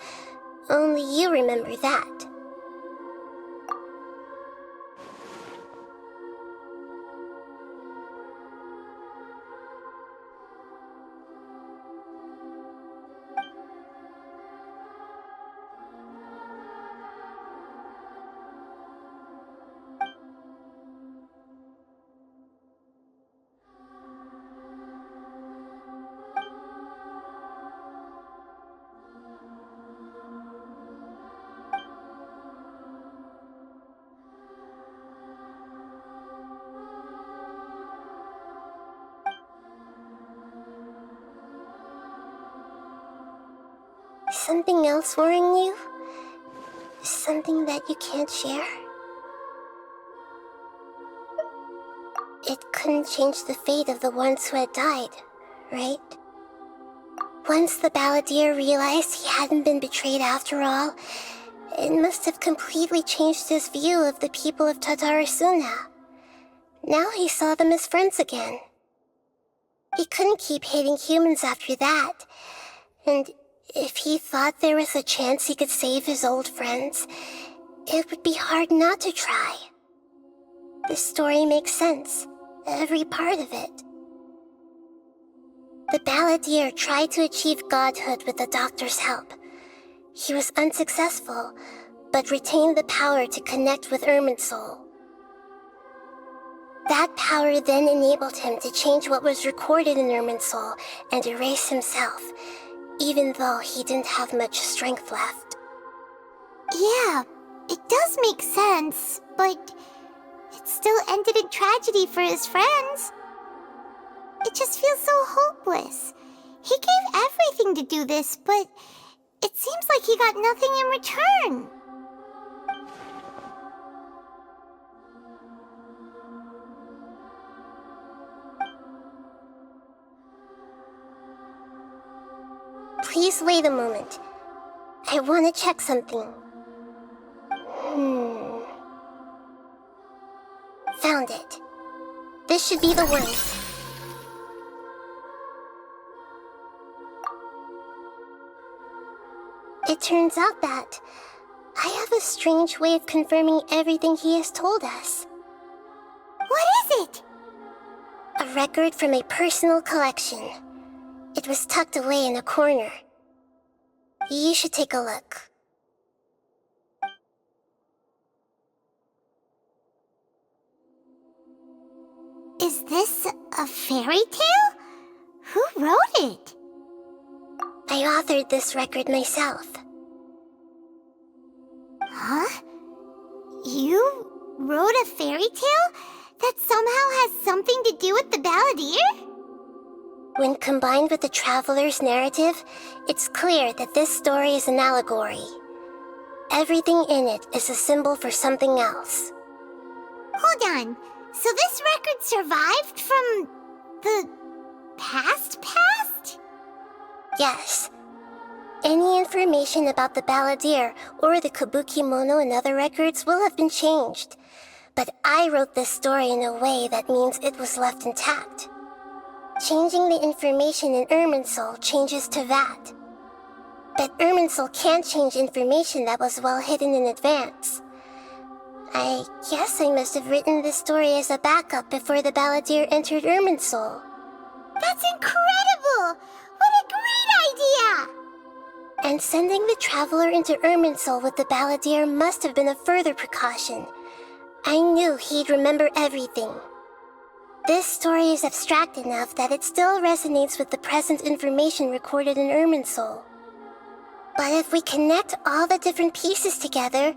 only you remember that. Something else worrying you? Something that you can't share? It couldn't change the fate of the ones who had died, right? Once the balladeer realized he hadn't been betrayed after all, it must have completely changed his view of the people of Tatarasuna. Now he saw them as friends again. He couldn't keep hating humans after that, and if he thought there was a chance he could save his old friends, it would be hard not to try. The story makes sense, every part of it. The balladeer tried to achieve godhood with the doctor's help. He was unsuccessful, but retained the power to connect with Irminsul. That power then enabled him to change what was recorded in Irminsul and erase himself, even though he didn't have much strength left. Yeah, it does make sense, but it still ended in tragedy for his friends. It just feels so hopeless. He gave everything to do this, but it seems like he got nothing in return. Please wait a moment. I want to check something. Found it. This should be the one. It turns out that I have a strange way of confirming everything he has told us. What is it? A record from a personal collection. It was tucked away in a corner. You should take a look. Is this a fairy tale? Who wrote it? I authored this record myself. Huh? You wrote a fairy tale that somehow has something to do with the balladeer? When combined with the Traveler's narrative, it's clear that this story is an allegory. Everything in it is a symbol for something else. Hold on. So this record survived from the past? Yes. Any information about the balladeer or the kabuki mono and other records will have been changed. But I wrote this story in a way that means it was left intact. Changing the information in Irminsul changes to that. But Irminsul can't change information that was well hidden in advance. I guess I must have written this story as a backup before the balladeer entered Irminsul. That's incredible! What a great idea! And sending the traveler into Irminsul with the balladeer must have been a further precaution. I knew he'd remember everything. This story is abstract enough that it still resonates with the present information recorded in Irminsul. But if we connect all the different pieces together,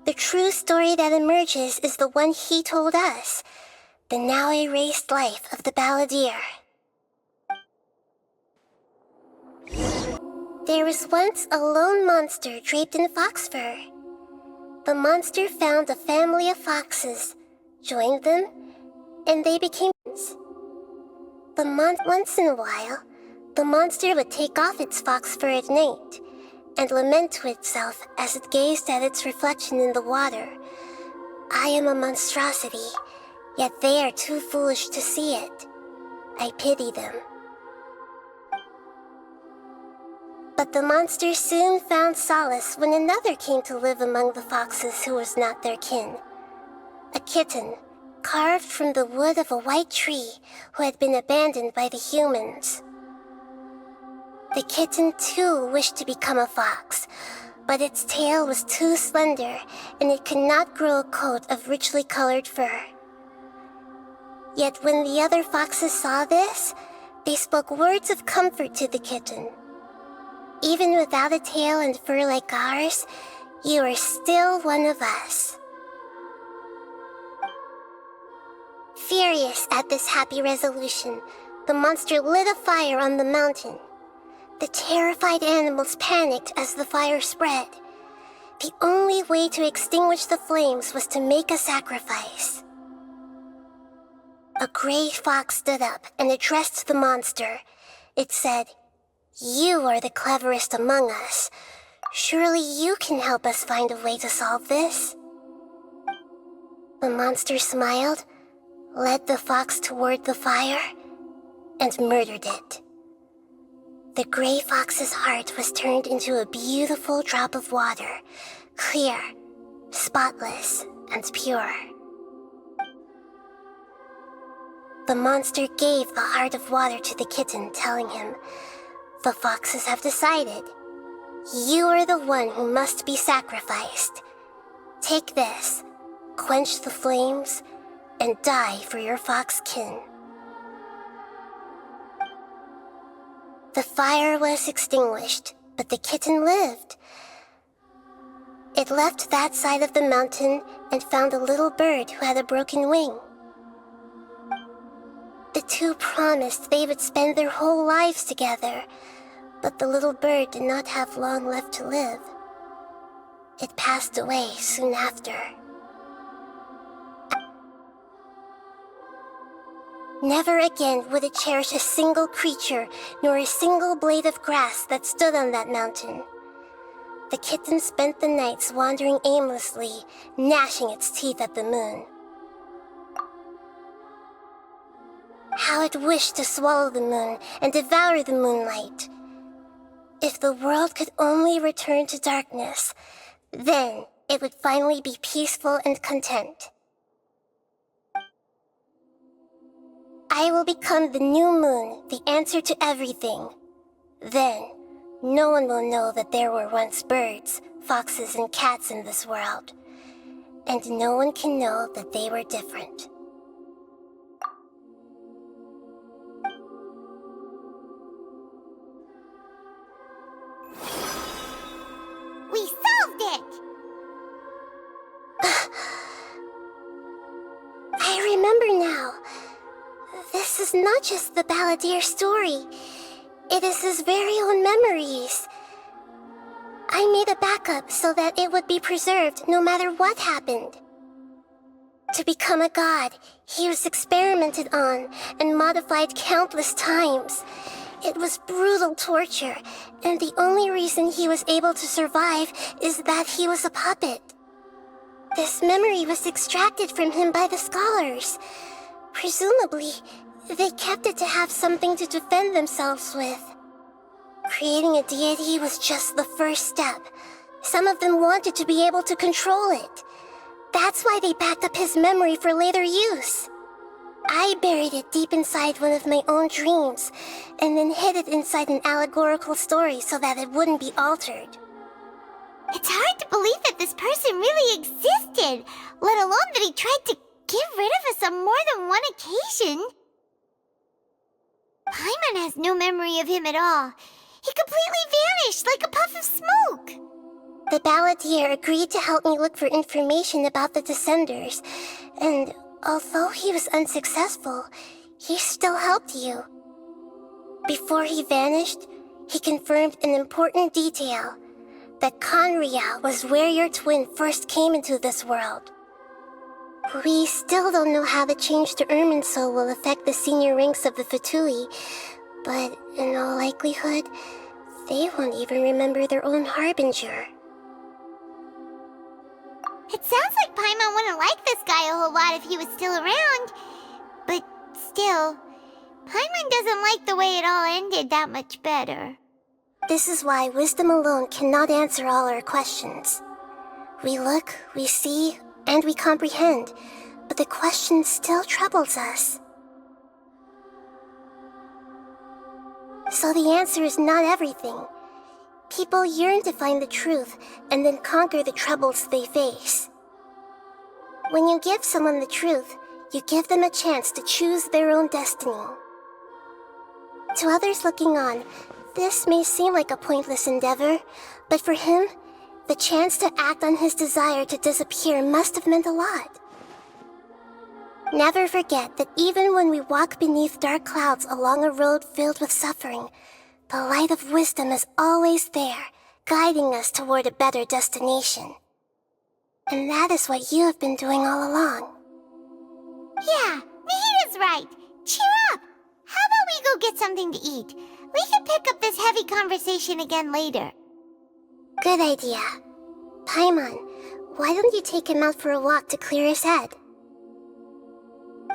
the true story that emerges is the one he told us, the now erased life of the balladeer. There was once a lone monster draped in fox fur. The monster found a family of foxes, joined them, and they became friends. Once in a while, the monster would take off its fox fur at night and lament to itself as it gazed at its reflection in the water. I am a monstrosity, yet they are too foolish to see it. I pity them. But the monster soon found solace when another came to live among the foxes who was not their kin. A kitten, carved from the wood of a white tree who had been abandoned by the humans. The kitten too wished to become a fox, but its tail was too slender and it could not grow a coat of richly colored fur. Yet when the other foxes saw this, they spoke words of comfort to the kitten. Even without a tail and fur like ours, you are still one of us. Furious at this happy resolution, the monster lit a fire on the mountain. The terrified animals panicked as the fire spread. The only way to extinguish the flames was to make a sacrifice. A gray fox stood up and addressed the monster. It said, "You are the cleverest among us. Surely you can help us find a way to solve this." The monster smiled, led the fox toward the fire, and murdered it. The gray fox's heart was turned into a beautiful drop of water, clear, spotless, and pure. The monster gave the heart of water to the kitten, telling him, "The foxes have decided. You are the one who must be sacrificed. Take this, quench the flames, and die for your fox kin." The fire was extinguished, but the kitten lived. It left that side of the mountain and found a little bird who had a broken wing. The two promised they would spend their whole lives together, but the little bird did not have long left to live. It passed away soon after. Never again would it cherish a single creature, nor a single blade of grass that stood on that mountain. The kitten spent the nights wandering aimlessly, gnashing its teeth at the moon. How it wished to swallow the moon and devour the moonlight. If the world could only return to darkness, then it would finally be peaceful and content. I will become the new moon, the answer to everything. Then, no one will know that there were once birds, foxes, and cats in this world. And no one can know that they were different. We solved it! I remember now. This is not just the balladeer's story. It is his very own memories. I made a backup so that it would be preserved no matter what happened. To become a god, he was experimented on and modified countless times. It was brutal torture, and the only reason he was able to survive is that he was a puppet. This memory was extracted from him by the scholars. Presumably, they kept it to have something to defend themselves with. Creating a deity was just the first step. Some of them wanted to be able to control it. That's why they backed up his memory for later use. I buried it deep inside one of my own dreams, and then hid it inside an allegorical story so that it wouldn't be altered. It's hard to believe that this person really existed, let alone that he tried to get rid of us on more than one occasion. Paimon has no memory of him at all. He completely vanished like a puff of smoke. The balladeer agreed to help me look for information about the Descenders, and although he was unsuccessful, he still helped you. Before he vanished, he confirmed an important detail, that Conria was where your twin first came into this world. We still don't know how the change to Irminsul will affect the senior ranks of the Fatui, but in all likelihood, they won't even remember their own Harbinger. It sounds like Paimon wouldn't like this guy a whole lot if he was still around. But still, Paimon doesn't like the way it all ended that much better. This is why wisdom alone cannot answer all our questions. We look, we see, and we comprehend, but the question still troubles us. So the answer is not everything. People yearn to find the truth and then conquer the troubles they face. When you give someone the truth, you give them a chance to choose their own destiny. To others looking on, this may seem like a pointless endeavor, but for him, the chance to act on his desire to disappear must have meant a lot. Never forget that even when we walk beneath dark clouds along a road filled with suffering, the light of wisdom is always there, guiding us toward a better destination. And that is what you have been doing all along. Yeah, Mihida's right. Cheer up! How about we go get something to eat? We can pick up this heavy conversation again later. Good idea. Paimon, why don't you take him out for a walk to clear his head?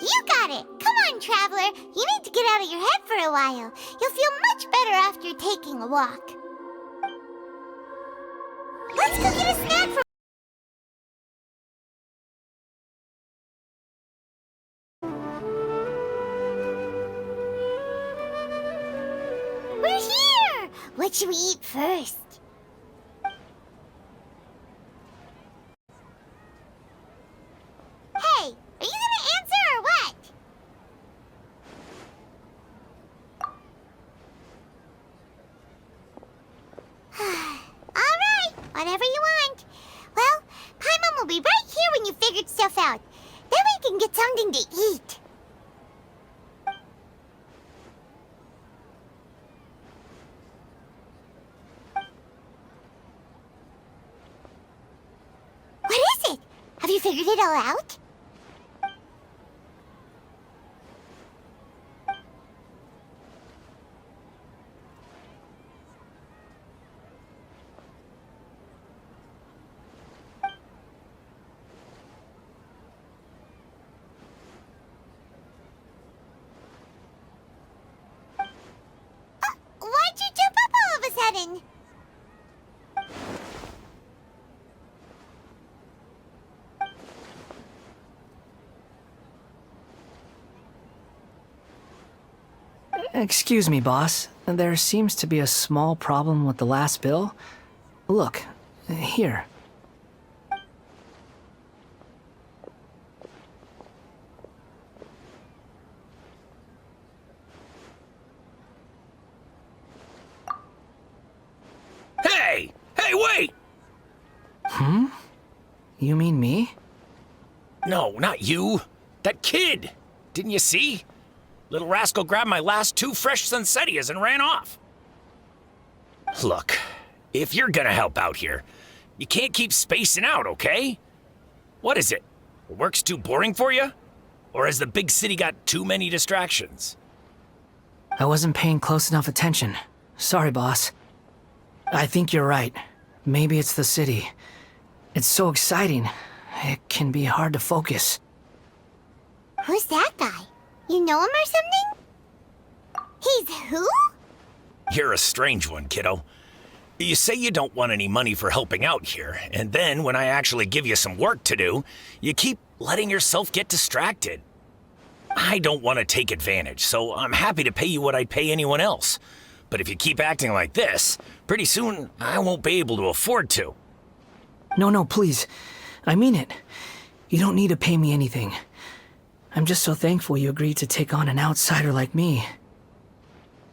You got it! Come on, Traveler! You need to get out of your head for a while. You'll feel much better after taking a walk. Let's go get a snack for... We're here! What should we eat first? Hey, are you gonna answer or what? Alright, whatever you want. Well, Paimon will be right here when you figured stuff out. Then we can get something to eat. What is it? Have you figured it all out? Why'd you jump up all of a sudden? Excuse me, boss. There seems to be a small problem with the last bill. Look, here. Hey! Hey, wait! You mean me? No, not you. That kid! Didn't you see? Little rascal grabbed my last 2 fresh Sunsettias and ran off. Look, if you're gonna help out here, you can't keep spacing out, okay? What is it? Work's too boring for you? Or has the big city got too many distractions? I wasn't paying close enough attention. Sorry, boss. I think you're right. Maybe it's the city. It's so exciting. It can be hard to focus. Who's that guy? You know him or something? He's who? You're a strange one, kiddo. You say you don't want any money for helping out here, and then when I actually give you some work to do, you keep letting yourself get distracted. I don't want to take advantage, so I'm happy to pay you what I'd pay anyone else. But if you keep acting like this, pretty soon I won't be able to afford to. No, please. I mean it. You don't need to pay me anything. I'm just so thankful you agreed to take on an outsider like me.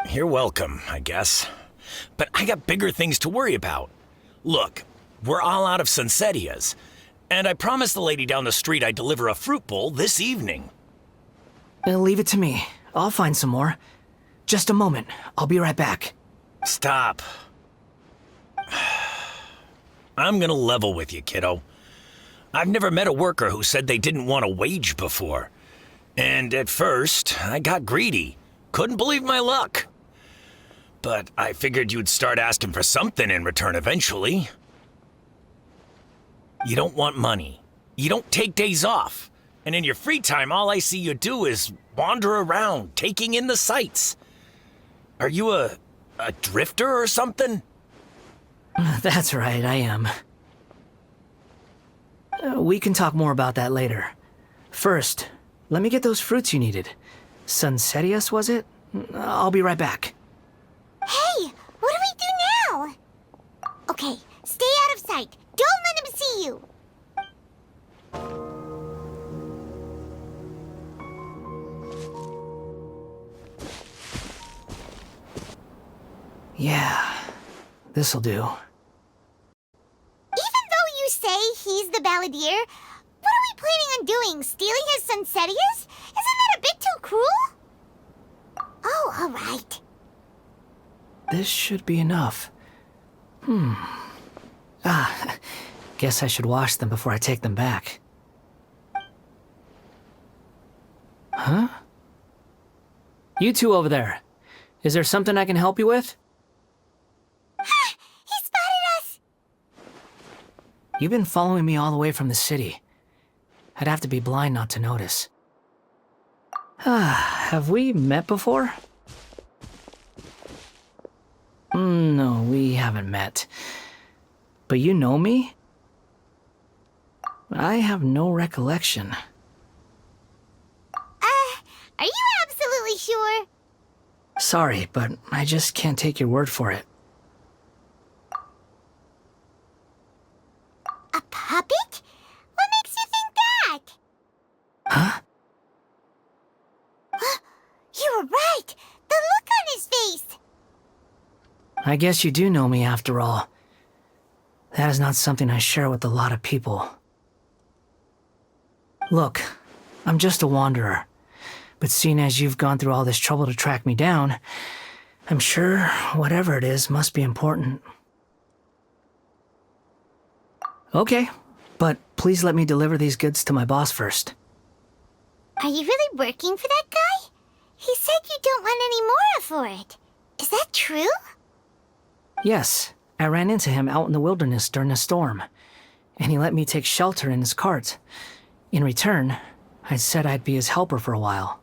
You're welcome, I guess. But I got bigger things to worry about. Look, we're all out of Sunsetias, and I promised the lady down the street I'd deliver a fruit bowl this evening. Leave it to me. I'll find some more. Just a moment. I'll be right back. Stop. I'm gonna level with you, kiddo. I've never met a worker who said they didn't want a wage before. And at first, I got greedy. Couldn't believe my luck. But I figured you'd start asking for something in return eventually. You don't want money. You don't take days off. And in your free time, all I see you do is wander around, taking in the sights. Are you a drifter or something? That's right, I am. We can talk more about that later. First, let me get those fruits you needed. Sunsetias, was it? I'll be right back. Hey, what do we do now? Okay, stay out of sight. Don't let him see you. Yeah, this'll do. Even though you say he's the balladeer, what are we planning on doing? Stealing his Sunsetias? Isn't that a bit too cruel? Oh, all right. This should be enough. Guess I should wash them before I take them back. Huh? You two over there. Is there something I can help you with? He spotted us! You've been following me all the way from the city. I'd have to be blind not to notice. Have we met before? No, we haven't met. But you know me? I have no recollection. Are you absolutely sure? Sorry, but I just can't take your word for it. A puppet? What makes you think that? Huh? You were right! The look on his face! I guess you do know me after all. That is not something I share with a lot of people. Look, I'm just a wanderer. But seeing as you've gone through all this trouble to track me down, I'm sure whatever it is must be important. Okay, but please let me deliver these goods to my boss first. Are you really working for that guy? He said you don't want any more for it. Is that true? Yes, I ran into him out in the wilderness during a storm, and he let me take shelter in his cart. In return, I said I'd be his helper for a while.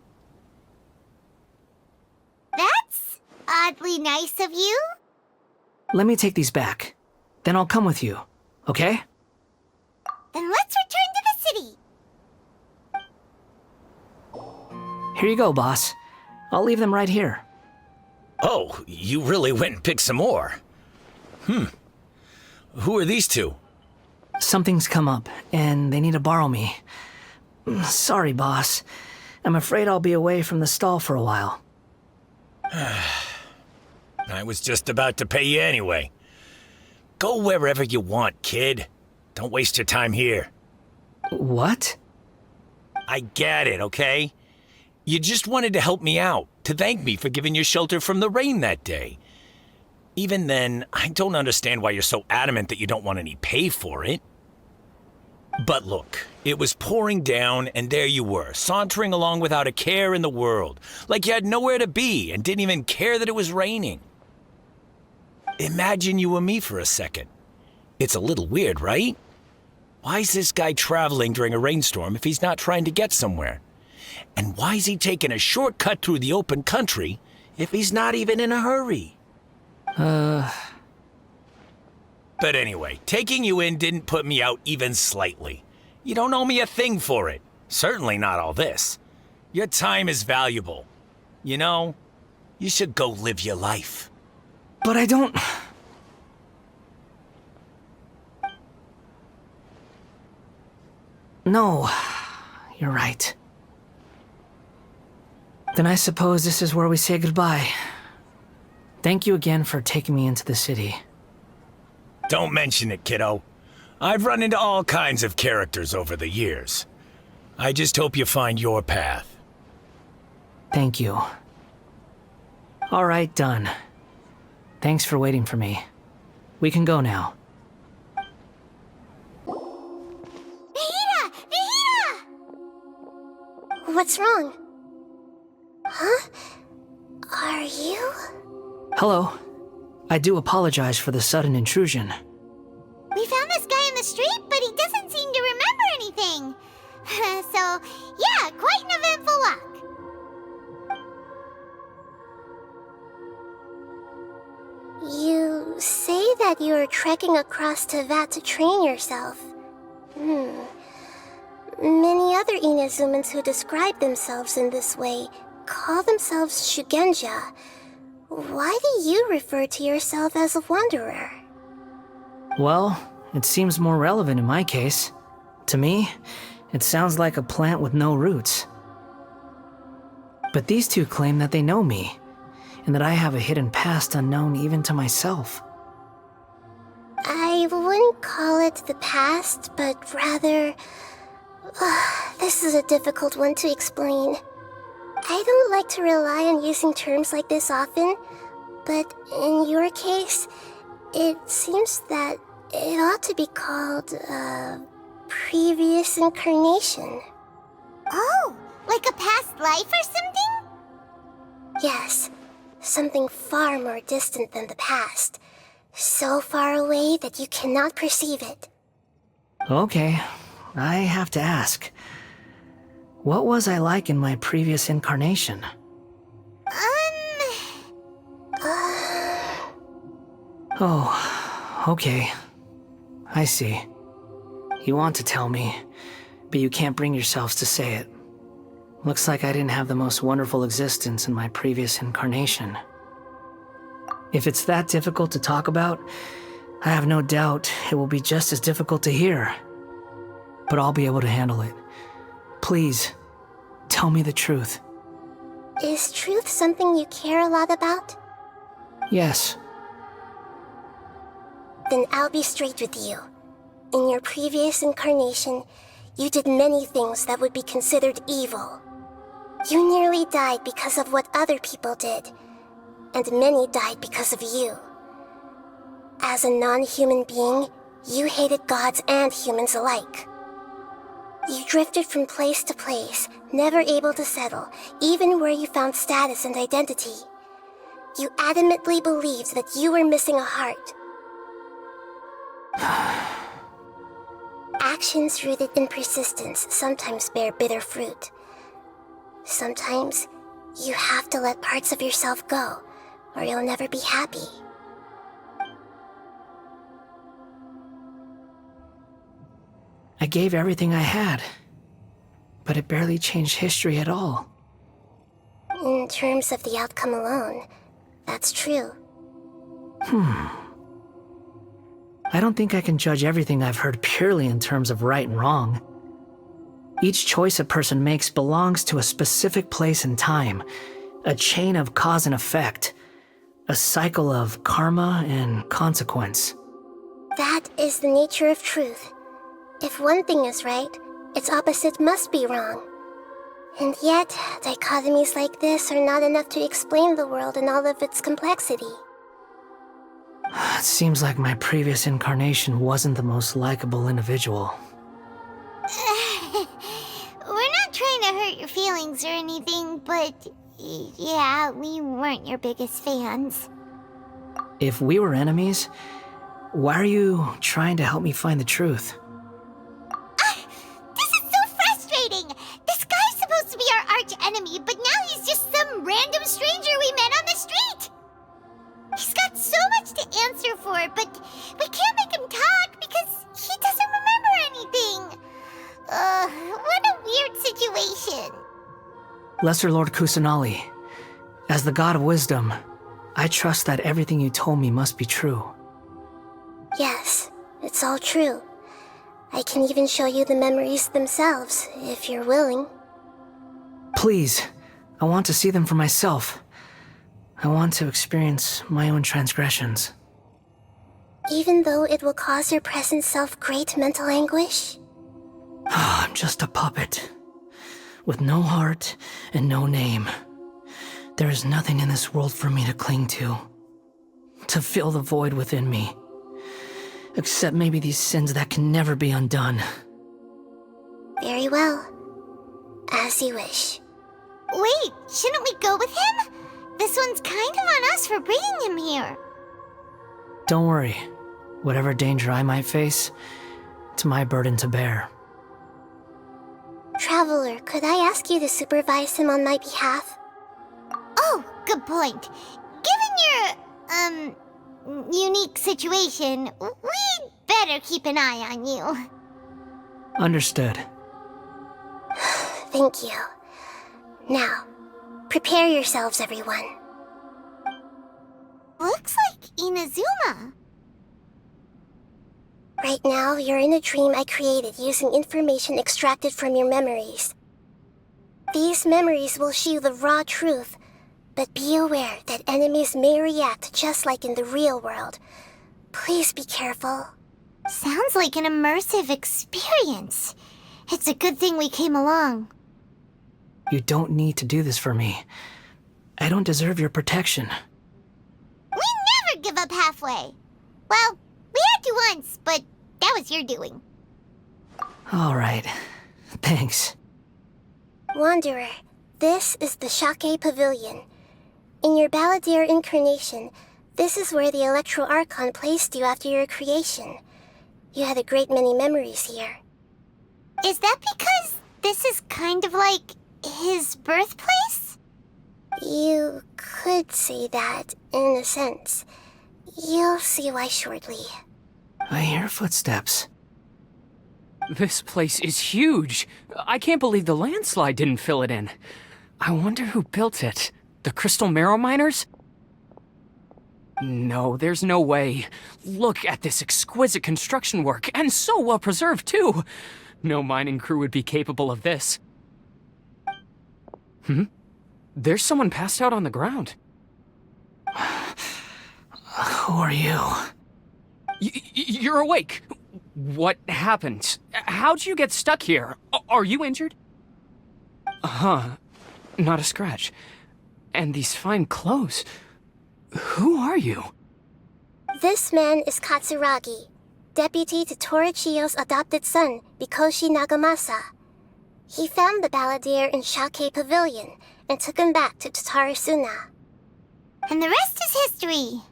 That's oddly nice of you. Let me take these back. Then I'll come with you, okay? Then let's return to the city. Here you go, boss. I'll leave them right here. Oh, you really went and picked some more. Who are these two? Something's come up, and they need to borrow me. Sorry, boss. I'm afraid I'll be away from the stall for a while. I was just about to pay you anyway. Go wherever you want, kid. Don't waste your time here. What? I get it, okay? You just wanted to help me out, to thank me for giving you shelter from the rain that day. Even then, I don't understand why you're so adamant that you don't want any pay for it. But look, it was pouring down, and there you were, sauntering along without a care in the world, like you had nowhere to be and didn't even care that it was raining. Imagine you were me for a second. It's a little weird, right? Why is this guy traveling during a rainstorm if he's not trying to get somewhere? And why is he taking a shortcut through the open country if he's not even in a hurry? But anyway, taking you in didn't put me out even slightly. You don't owe me a thing for it. Certainly not all this. Your time is valuable. You know, you should go live your life. But I don't... No, you're right. Then I suppose this is where we say goodbye. Thank you again for taking me into the city. Don't mention it, kiddo. I've run into all kinds of characters over the years. I just hope you find your path. Thank you. All right, done. Thanks for waiting for me. We can go now. Nahida! Nahida! What's wrong? Huh? Are you? Hello. I do apologize for the sudden intrusion. We found this guy in the street, but he doesn't seem to remember anything. So, yeah, quite an eventful walk. You say that you are trekking across Tevat to train yourself. Many other Inazumans who describe themselves in this way call themselves Shugenja. Why do you refer to yourself as a wanderer? Well, it seems more relevant in my case. To me, it sounds like a plant with no roots. But these two claim that they know me, and that I have a hidden past unknown even to myself. I wouldn't call it the past, but rather... this is a difficult one to explain. I don't like to rely on using terms like this often, but in your case, it seems that it ought to be called previous incarnation. Oh, like a past life or something? Yes, something far more distant than the past. So far away that you cannot perceive it. Okay, I have to ask. What was I like in my previous incarnation? Oh, okay. I see. You want to tell me, but you can't bring yourselves to say it. Looks like I didn't have the most wonderful existence in my previous incarnation. If it's that difficult to talk about, I have no doubt it will be just as difficult to hear. But I'll be able to handle it. Please, tell me the truth. Is truth something you care a lot about? Yes. Then I'll be straight with you. In your previous incarnation, you did many things that would be considered evil. You nearly died because of what other people did, and many died because of you. As a non-human being, you hated gods and humans alike. You drifted from place to place, never able to settle, even where you found status and identity. You adamantly believed that you were missing a heart. Actions rooted in persistence sometimes bear bitter fruit. Sometimes, you have to let parts of yourself go, or you'll never be happy. I gave everything I had, but it barely changed history at all. In terms of the outcome alone, that's true. I don't think I can judge everything I've heard purely in terms of right and wrong. Each choice a person makes belongs to a specific place and time, a chain of cause and effect, a cycle of karma and consequence. That is the nature of truth. If one thing is right, its opposite must be wrong. And yet, dichotomies like this are not enough to explain the world in all of its complexity. It seems like my previous incarnation wasn't the most likable individual. We're not trying to hurt your feelings or anything, but yeah, we weren't your biggest fans. If we were enemies, why are you trying to help me find the truth? This is so frustrating! This guy's supposed to be our arch enemy, but now he's just some random stranger we met on the street! He's got so much to answer for, but we can't make him talk because he doesn't remember anything. What a weird situation. Lesser Lord Kusanali, as the god of wisdom, I trust that everything you told me must be true. Yes, it's all true. I can even show you the memories themselves, if you're willing. Please, I want to see them for myself. I want to experience my own transgressions. Even though it will cause your present self great mental anguish? I'm just a puppet, with no heart and no name. There is nothing in this world for me to cling to fill the void within me. Except maybe these sins that can never be undone. Very well. As you wish. Wait, shouldn't we go with him? This one's kind of on us for bringing him here. Don't worry. Whatever danger I might face, it's my burden to bear. Traveler, could I ask you to supervise him on my behalf? Oh, good point. Given your, unique situation, we'd better keep an eye on you. Understood. Thank you. Now, prepare yourselves, everyone. Looks like Inazuma. Right now, you're in a dream I created using information extracted from your memories. These memories will show you the raw truth, but be aware that enemies may react just like in the real world. Please be careful. Sounds like an immersive experience. It's a good thing we came along. You don't need to do this for me. I don't deserve your protection. We never give up halfway. Well, we had to once, but that was your doing. All right. Thanks. Wanderer, this is the Shake Pavilion. In your Balladeer incarnation, this is where the Electro Archon placed you after your creation. You had a great many memories here. Is that because this is kind of like his birthplace? You could say that, in a sense. You'll see why shortly. I hear footsteps. This place is huge. I can't believe the landslide didn't fill it in. I wonder who built it. The Crystal Marrow Miners? No, there's no way. Look at this exquisite construction work, and so well preserved, too. No mining crew would be capable of this. There's someone passed out on the ground. Who are you? You're awake. What happened? How'd you get stuck here? Are you injured? Not a scratch. And these fine clothes. Who are you? This man is Katsuragi, deputy to Torichiyo's adopted son, Mikoshi Nagamasa. He found the Balladeer in Shake Pavilion and took him back to Tatarasuna. And the rest is history.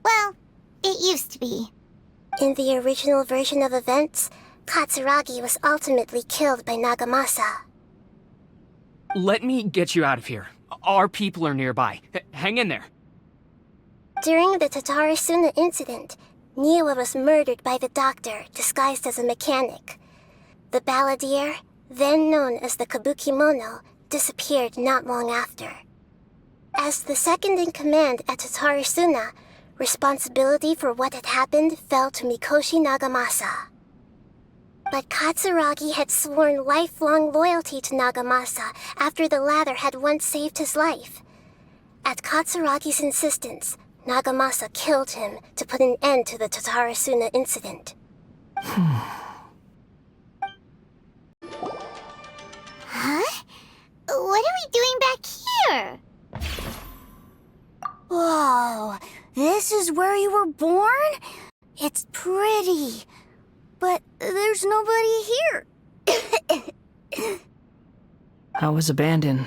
Well, it used to be. In the original version of events, Katsuragi was ultimately killed by Nagamasa. Let me get you out of here. Our people are nearby. Hang in there. During the Tatarasuna incident, Niwa was murdered by the doctor disguised as a mechanic. The Balladeer, then known as the Kabukimono, disappeared not long after. As the second in command at Tatarasuna, responsibility for what had happened fell to Mikoshi Nagamasa. But Katsuragi had sworn lifelong loyalty to Nagamasa after the latter had once saved his life. At Katsuragi's insistence, Nagamasa killed him to put an end to the Tatarasuna incident. Huh? What are we doing back here? Whoa, this is where you were born? It's pretty, but there's nobody here. I was abandoned,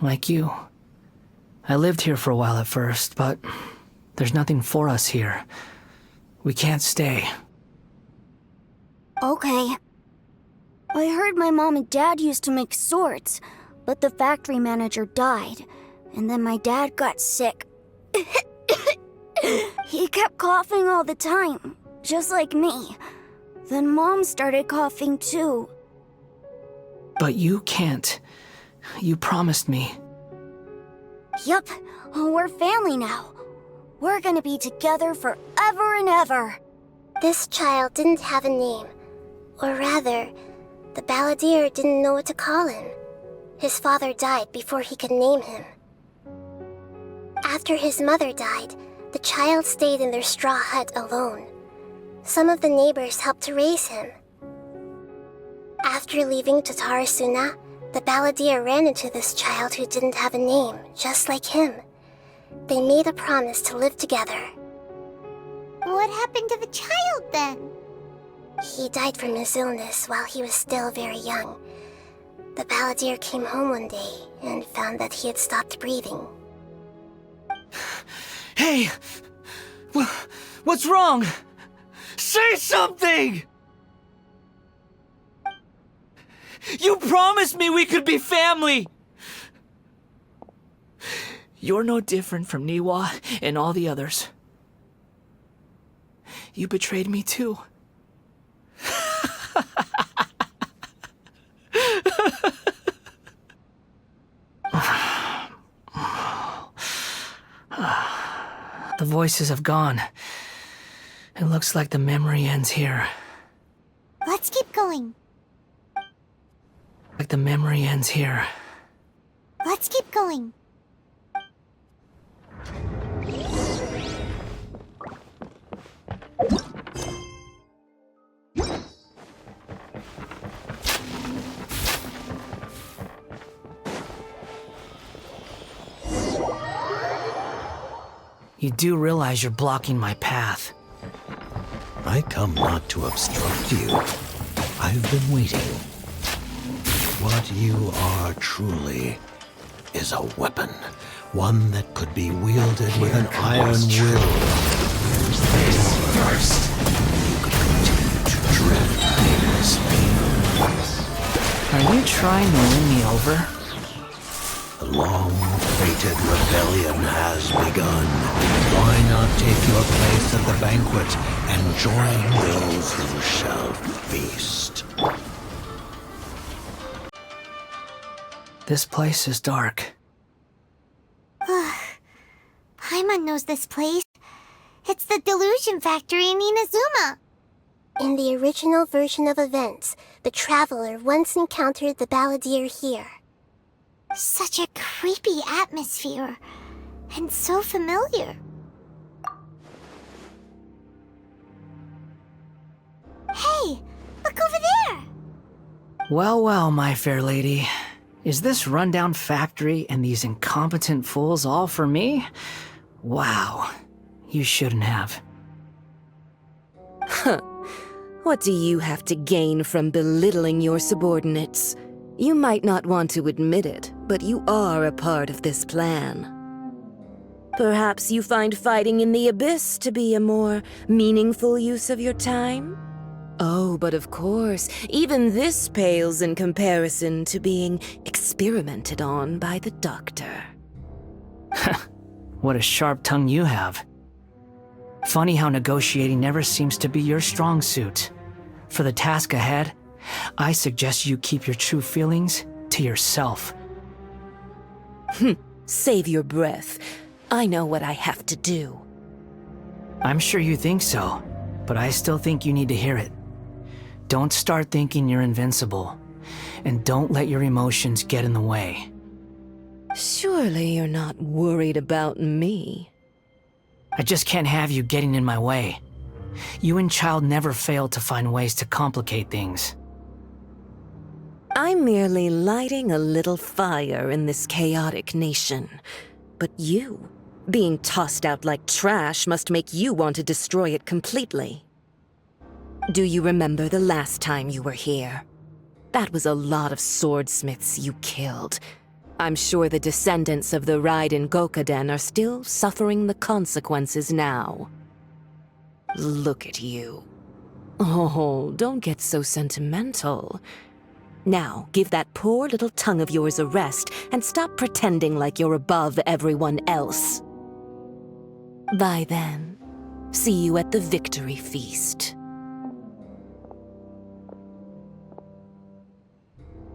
like you. I lived here for a while at first, but there's nothing for us here. We can't stay. Okay. I heard my mom and dad used to make swords, but the factory manager died, and then my dad got sick. He kept coughing all the time, just like me. Then Mom started coughing too. But you can't. You promised me. Yup, we're family now. We're gonna be together forever and ever. This child didn't have a name. Or rather, the balladeer didn't know what to call him. His father died before he could name him. After his mother died, the child stayed in their straw hut alone. Some of the neighbors helped to raise him. After leaving Tatarasuna, the balladeer ran into this child who didn't have a name, just like him. They made a promise to live together. What happened to the child then? He died from his illness while he was still very young. The balladeer came home one day and found that he had stopped breathing. Hey! What's wrong? Say something! You promised me we could be family! You're no different from Niwa and all the others. You betrayed me too. The voices have gone. It looks like the memory ends here. Let's keep going. Like the memory ends here. Let's keep going. You do realize you're blocking my path. I come not to obstruct you. I've been waiting. What you are truly is a weapon. One that could be wielded with an iron will. First, you could continue to dread aimlessly. Are you trying to win me over? The long-fated rebellion has begun. Why not take your place at the banquet and join those who shall feast? This place is dark. Paimon knows this place. It's the delusion factory in Inazuma. In the original version of events, the traveler once encountered the balladeer here. Such a creepy atmosphere. And so familiar. Hey, look over there! Well, well, my fair lady. Is this rundown factory and these incompetent fools all for me? Wow. You shouldn't have. Huh. What do you have to gain from belittling your subordinates? You might not want to admit it, but you are a part of this plan. Perhaps you find fighting in the abyss to be a more meaningful use of your time? Oh, but of course, even this pales in comparison to being experimented on by the doctor. What a sharp tongue you have. Funny how negotiating never seems to be your strong suit. For the task ahead, I suggest you keep your true feelings to yourself. Save your breath. I know what I have to do. I'm sure you think so, but I still think you need to hear it. Don't start thinking you're invincible, and don't let your emotions get in the way. Surely you're not worried about me. I just can't have you getting in my way. You and Child never fail to find ways to complicate things. I'm merely lighting a little fire in this chaotic nation. But you, being tossed out like trash, must make you want to destroy it completely. Do you remember the last time you were here? That was a lot of swordsmiths you killed. I'm sure the descendants of the Raiden Gokaden are still suffering the consequences now. Look at you. Oh, don't get so sentimental. Now, give that poor little tongue of yours a rest and stop pretending like you're above everyone else. Bye then. See you at the victory feast.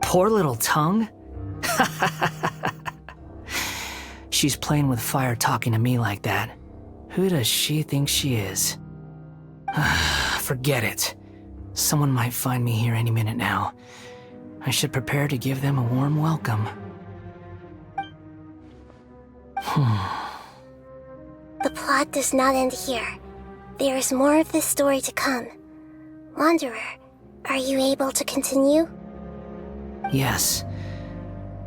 Poor little tongue? She's playing with fire talking to me like that. Who does she think she is? Forget it. Someone might find me here any minute now. I should prepare to give them a warm welcome. The plot does not end here. There is more of this story to come. Wanderer, are you able to continue? Yes.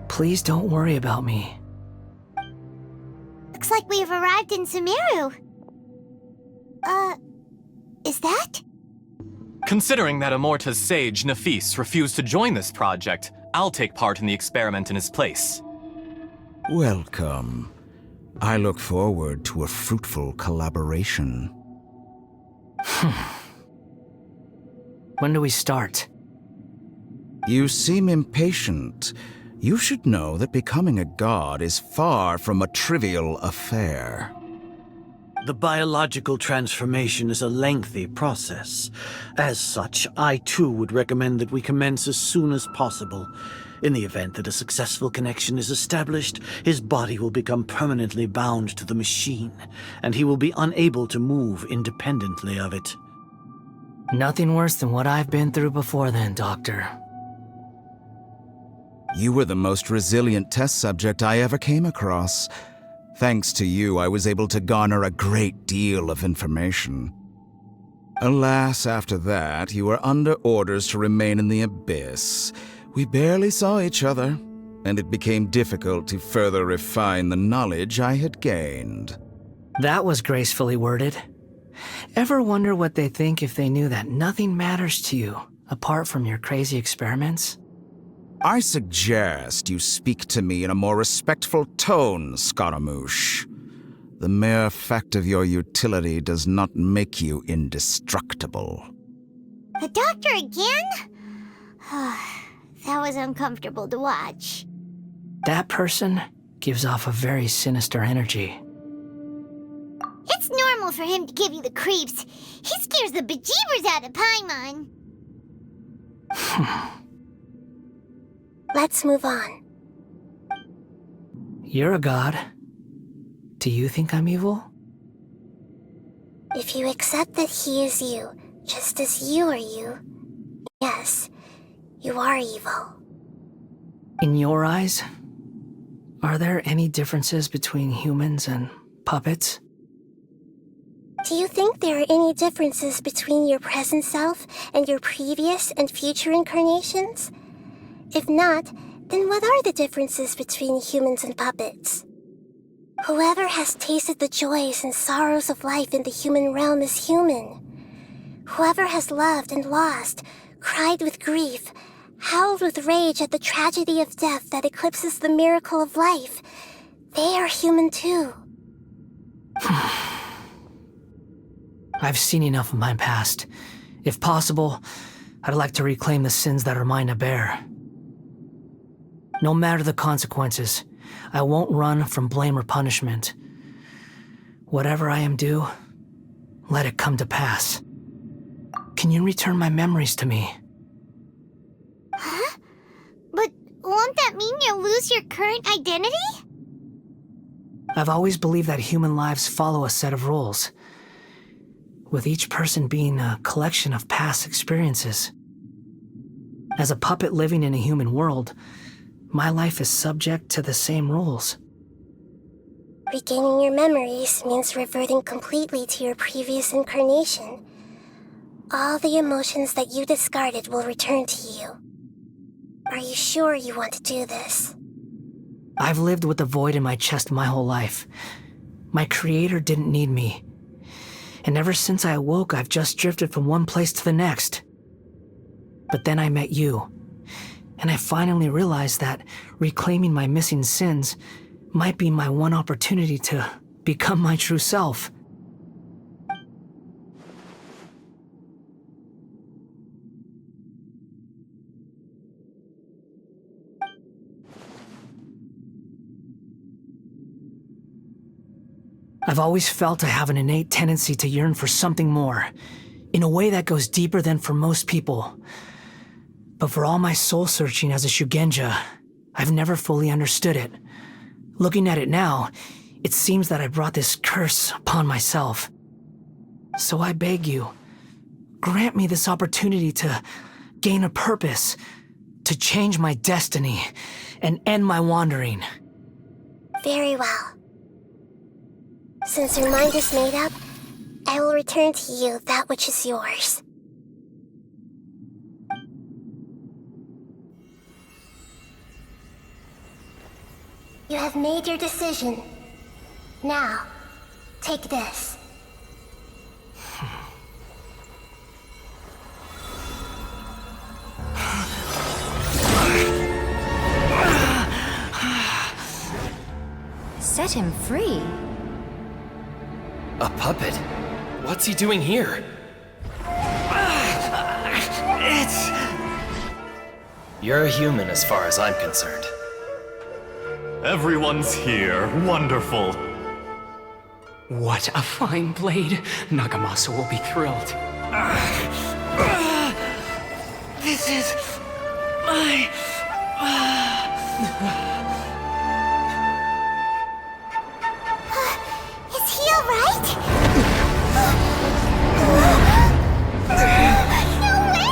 Please don't worry about me. Looks like we've arrived in Sumeru. Is that? Considering that Amorta's sage, Nafis, refused to join this project, I'll take part in the experiment in his place. Welcome. I look forward to a fruitful collaboration. When do we start? You seem impatient. You should know that becoming a god is far from a trivial affair. The biological transformation is a lengthy process. As such, I too would recommend that we commence as soon as possible. In the event that a successful connection is established, his body will become permanently bound to the machine, and he will be unable to move independently of it. Nothing worse than what I've been through before then, Doctor. You were the most resilient test subject I ever came across. Thanks to you, I was able to garner a great deal of information. Alas, after that, you were under orders to remain in the abyss. We barely saw each other, and it became difficult to further refine the knowledge I had gained. That was gracefully worded. Ever wonder what they think if they knew that nothing matters to you, apart from your crazy experiments? I suggest you speak to me in a more respectful tone, Scaramouche. The mere fact of your utility does not make you indestructible. The doctor again? That was uncomfortable to watch. That person gives off a very sinister energy. It's normal for him to give you the creeps. He scares the bejeebers out of Paimon. Let's move on. You're a god. Do you think I'm evil? If you accept that he is you, just as you are you, yes, you are evil. In your eyes, are there any differences between humans and puppets? Do you think there are any differences between your present self and your previous and future incarnations? If not, then what are the differences between humans and puppets? Whoever has tasted the joys and sorrows of life in the human realm is human. Whoever has loved and lost, cried with grief, howled with rage at the tragedy of death that eclipses the miracle of life, they are human too. I've seen enough of my past. If possible, I'd like to reclaim the sins that are mine to bear. No matter the consequences, I won't run from blame or punishment. Whatever I am due, let it come to pass. Can you return my memories to me? Huh? But won't that mean you'll lose your current identity? I've always believed that human lives follow a set of rules, with each person being a collection of past experiences. As a puppet living in a human world, my life is subject to the same rules. Regaining your memories means reverting completely to your previous incarnation. All the emotions that you discarded will return to you. Are you sure you want to do this? I've lived with a void in my chest my whole life. My creator didn't need me. And ever since I awoke, I've just drifted from one place to the next. But then I met you. And I finally realized that reclaiming my missing sins might be my one opportunity to become my true self. I've always felt I have an innate tendency to yearn for something more, in a way that goes deeper than for most people. But for all my soul-searching as a Shugenja, I've never fully understood it. Looking at it now, it seems that I brought this curse upon myself. So I beg you, grant me this opportunity to gain a purpose, to change my destiny, and end my wandering. Very well. Since your mind is made up, I will return to you that which is yours. You have made your decision. Now, take this. Set him free? A puppet? What's he doing here? You're a human as far as I'm concerned. Everyone's here. Wonderful. What a fine blade. Nagamasa will be thrilled. This is my... Is he alright? No way!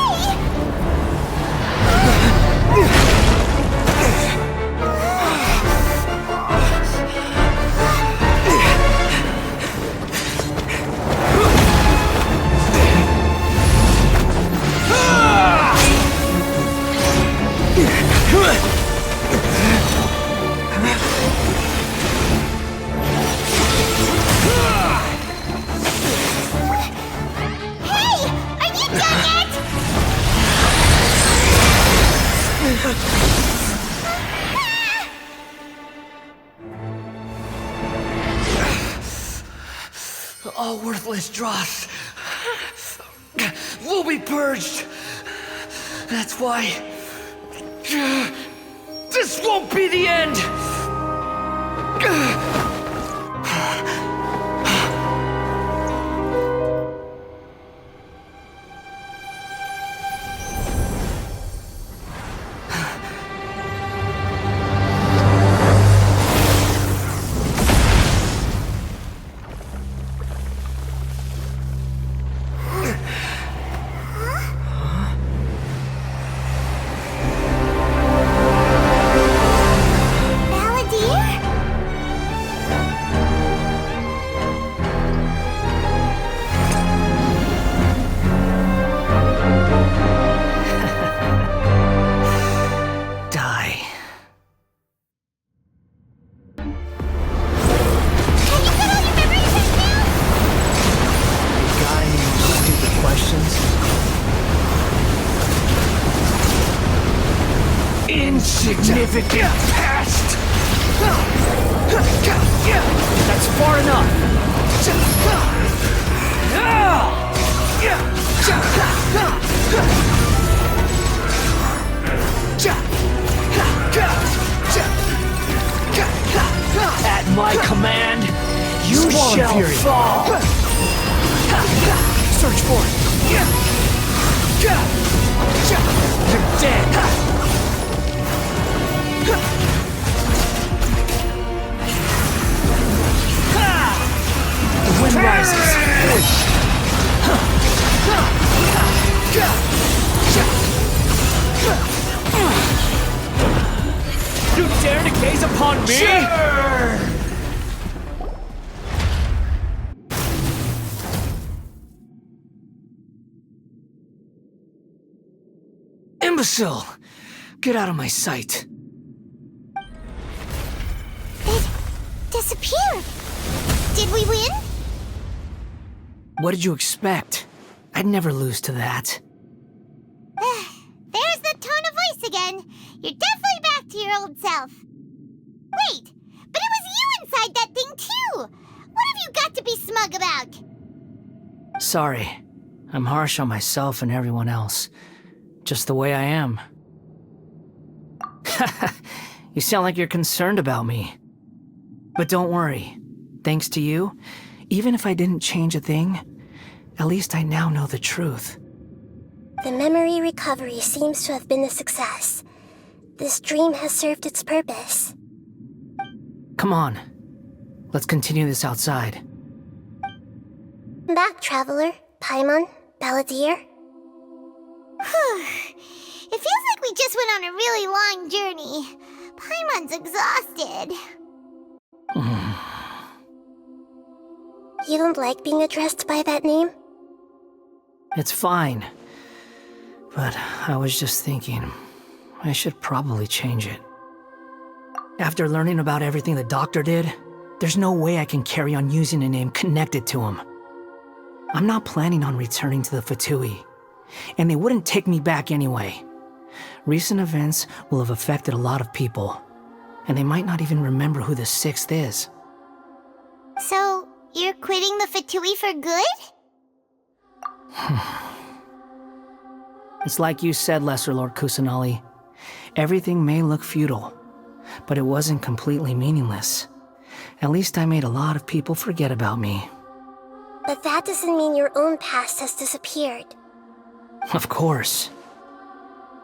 All worthless dross will be purged. That's why this won't be the end. Insignificant past! That's far enough! At my command, you shall fall! Search for it! You're dead! The wind rises. You dare to gaze upon me? Sure. Imbecile! Get out of my sight. It disappeared. Did we win? What did you expect? I'd never lose to that. There's the tone of voice again. You're definitely back to your old self. Wait, but it was you inside that thing too! What have you got to be smug about? Sorry. I'm harsh on myself and everyone else. Just the way I am. You sound like you're concerned about me. But don't worry. Thanks to you, even if I didn't change a thing, at least I now know the truth. The memory recovery seems to have been a success. This dream has served its purpose. Come on. Let's continue this outside. Back, Traveler, Paimon, Balladeer. It feels like we just went on a really long journey. Paimon's exhausted. You don't like being addressed by that name? It's fine. But I was just thinking, I should probably change it. After learning about everything the doctor did, there's no way I can carry on using a name connected to him. I'm not planning on returning to the Fatui, and they wouldn't take me back anyway. Recent events will have affected a lot of people, and they might not even remember who the sixth is. So, you're quitting the Fatui for good? It's like you said, Lesser Lord Kusanali. Everything may look futile, but it wasn't completely meaningless. At least I made a lot of people forget about me. But that doesn't mean your own past has disappeared. Of course.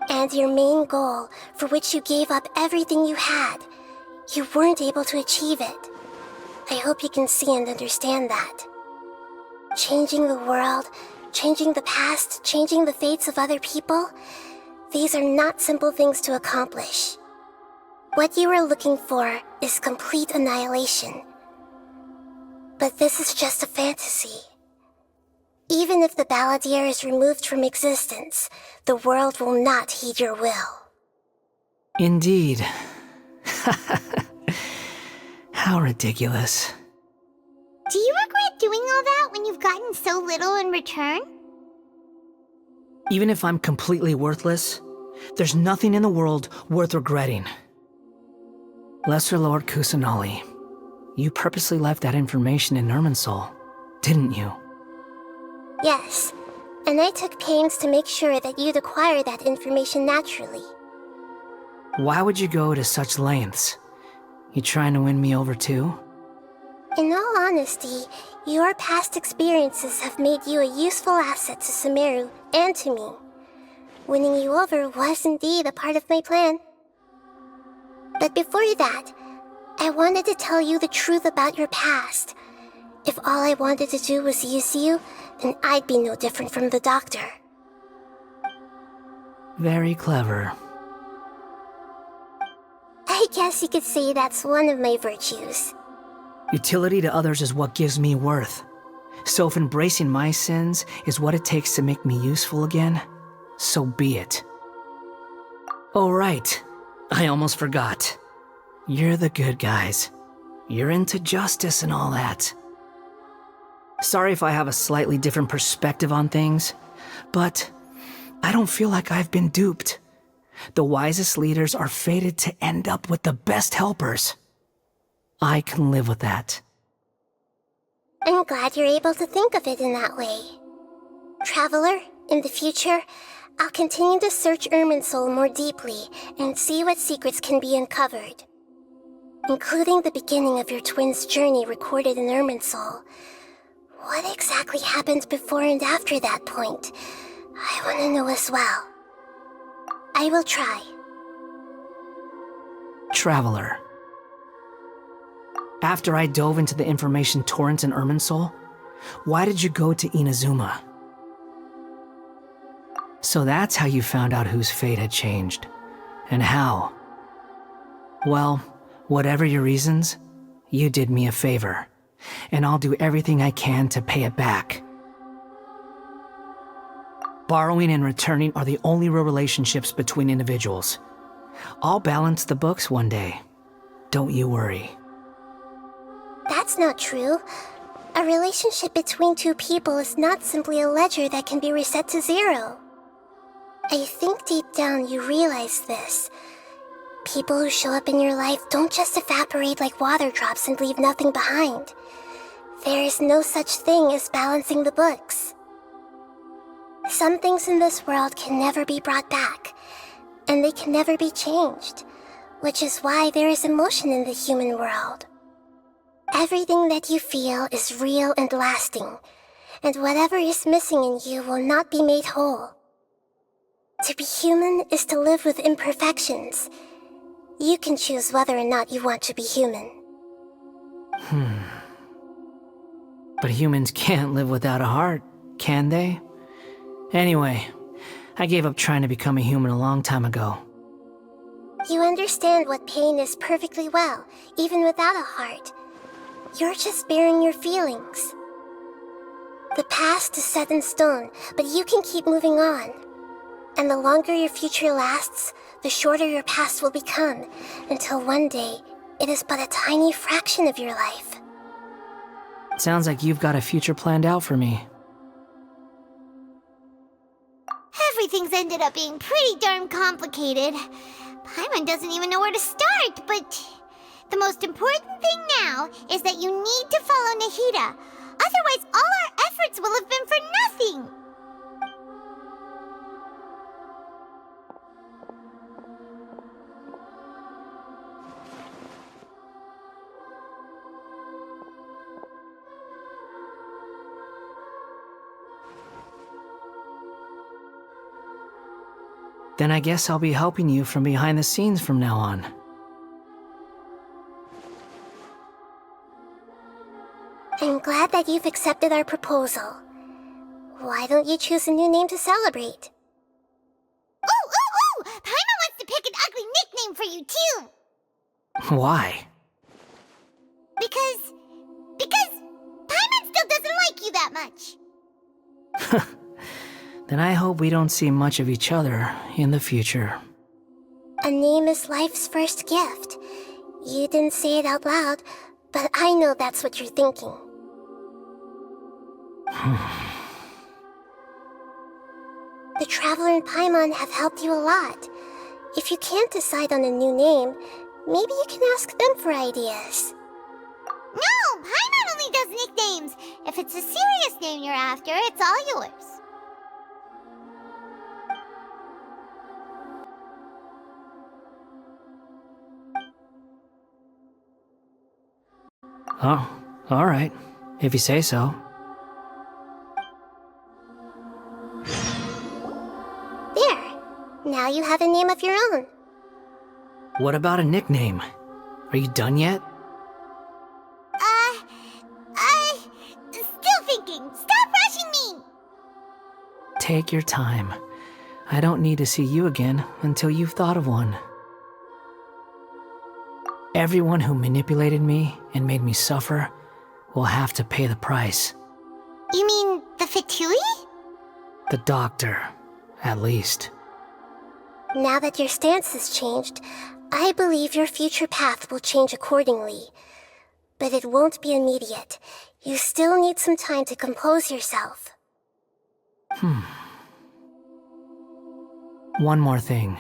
And your main goal, for which you gave up everything you had, you weren't able to achieve it. I hope you can see and understand that. Changing the world, changing the past, changing the fates of other people, these are not simple things to accomplish. What you are looking for is complete annihilation. But this is just a fantasy. Even if the Balladeer is removed from existence, the world will not heed your will. Indeed. How ridiculous. Do you regret doing all that when you've gotten so little in return? Even if I'm completely worthless, there's nothing in the world worth regretting. Lesser Lord Kusanali, you purposely left that information in Irminsul, didn't you? Yes, and I took pains to make sure that you'd acquire that information naturally. Why would you go to such lengths? You trying to win me over too? In all honesty, your past experiences have made you a useful asset to Sumeru and to me. Winning you over was indeed a part of my plan. But before that, I wanted to tell you the truth about your past. If all I wanted to do was use you, then I'd be no different from the doctor. Very clever. I guess you could say that's one of my virtues. Utility to others is what gives me worth. So if embracing my sins is what it takes to make me useful again, so be it. Oh right, I almost forgot. You're the good guys. You're into justice and all that. Sorry if I have a slightly different perspective on things, but I don't feel like I've been duped. The wisest leaders are fated to end up with the best helpers. I can live with that. I'm glad you're able to think of it in that way. Traveler, in the future, I'll continue to search Irminsul more deeply and see what secrets can be uncovered. Including the beginning of your twins' journey recorded in Irminsul. What exactly happened before and after that point? I want to know as well. I will try. Traveler. After I dove into the information torrent in Irminsul, why did you go to Inazuma? So that's how you found out whose fate had changed. And how. Well, whatever your reasons, you did me a favor. And I'll do everything I can to pay it back. Borrowing and returning are the only real relationships between individuals. I'll balance the books one day. Don't you worry. That's not true. A relationship between two people is not simply a ledger that can be reset to zero. I think deep down you realize this. People who show up in your life don't just evaporate like water drops and leave nothing behind. There is no such thing as balancing the books. Some things in this world can never be brought back, and they can never be changed, which is why there is emotion in the human world. Everything that you feel is real and lasting, and whatever is missing in you will not be made whole. To be human is to live with imperfections. You can choose whether or not you want to be human. But humans can't live without a heart, can they? Anyway, I gave up trying to become a human a long time ago. You understand what pain is perfectly well, even without a heart. You're just bearing your feelings. The past is set in stone, but you can keep moving on. And the longer your future lasts, the shorter your past will become, until one day, it is but a tiny fraction of your life. Sounds like you've got a future planned out for me. Everything's ended up being pretty darn complicated. Paimon doesn't even know where to start, but the most important thing now is that you need to follow Nahida. Otherwise, all our efforts will have been for nothing. Then I guess I'll be helping you from behind the scenes from now on. I'm glad that you've accepted our proposal. Why don't you choose a new name to celebrate? Ooh! Paimon wants to pick an ugly nickname for you, too! Why? Because Paimon still doesn't like you that much. Then I hope we don't see much of each other in the future. A name is life's first gift. You didn't say it out loud, but I know that's what you're thinking. The Traveler and Paimon have helped you a lot. If you can't decide on a new name, maybe you can ask them for ideas. No! Paimon only does nicknames! If it's a serious name you're after, it's all yours. Oh, alright. If you say so. There! Now you have a name of your own. What about a nickname? Are you done yet? Still thinking. Stop rushing me! Take your time. I don't need to see you again until you've thought of one. Everyone who manipulated me and made me suffer will have to pay the price. You mean the Fatui? The doctor, at least. Now that your stance has changed, I believe your future path will change accordingly. But it won't be immediate. You still need some time to compose yourself. One more thing.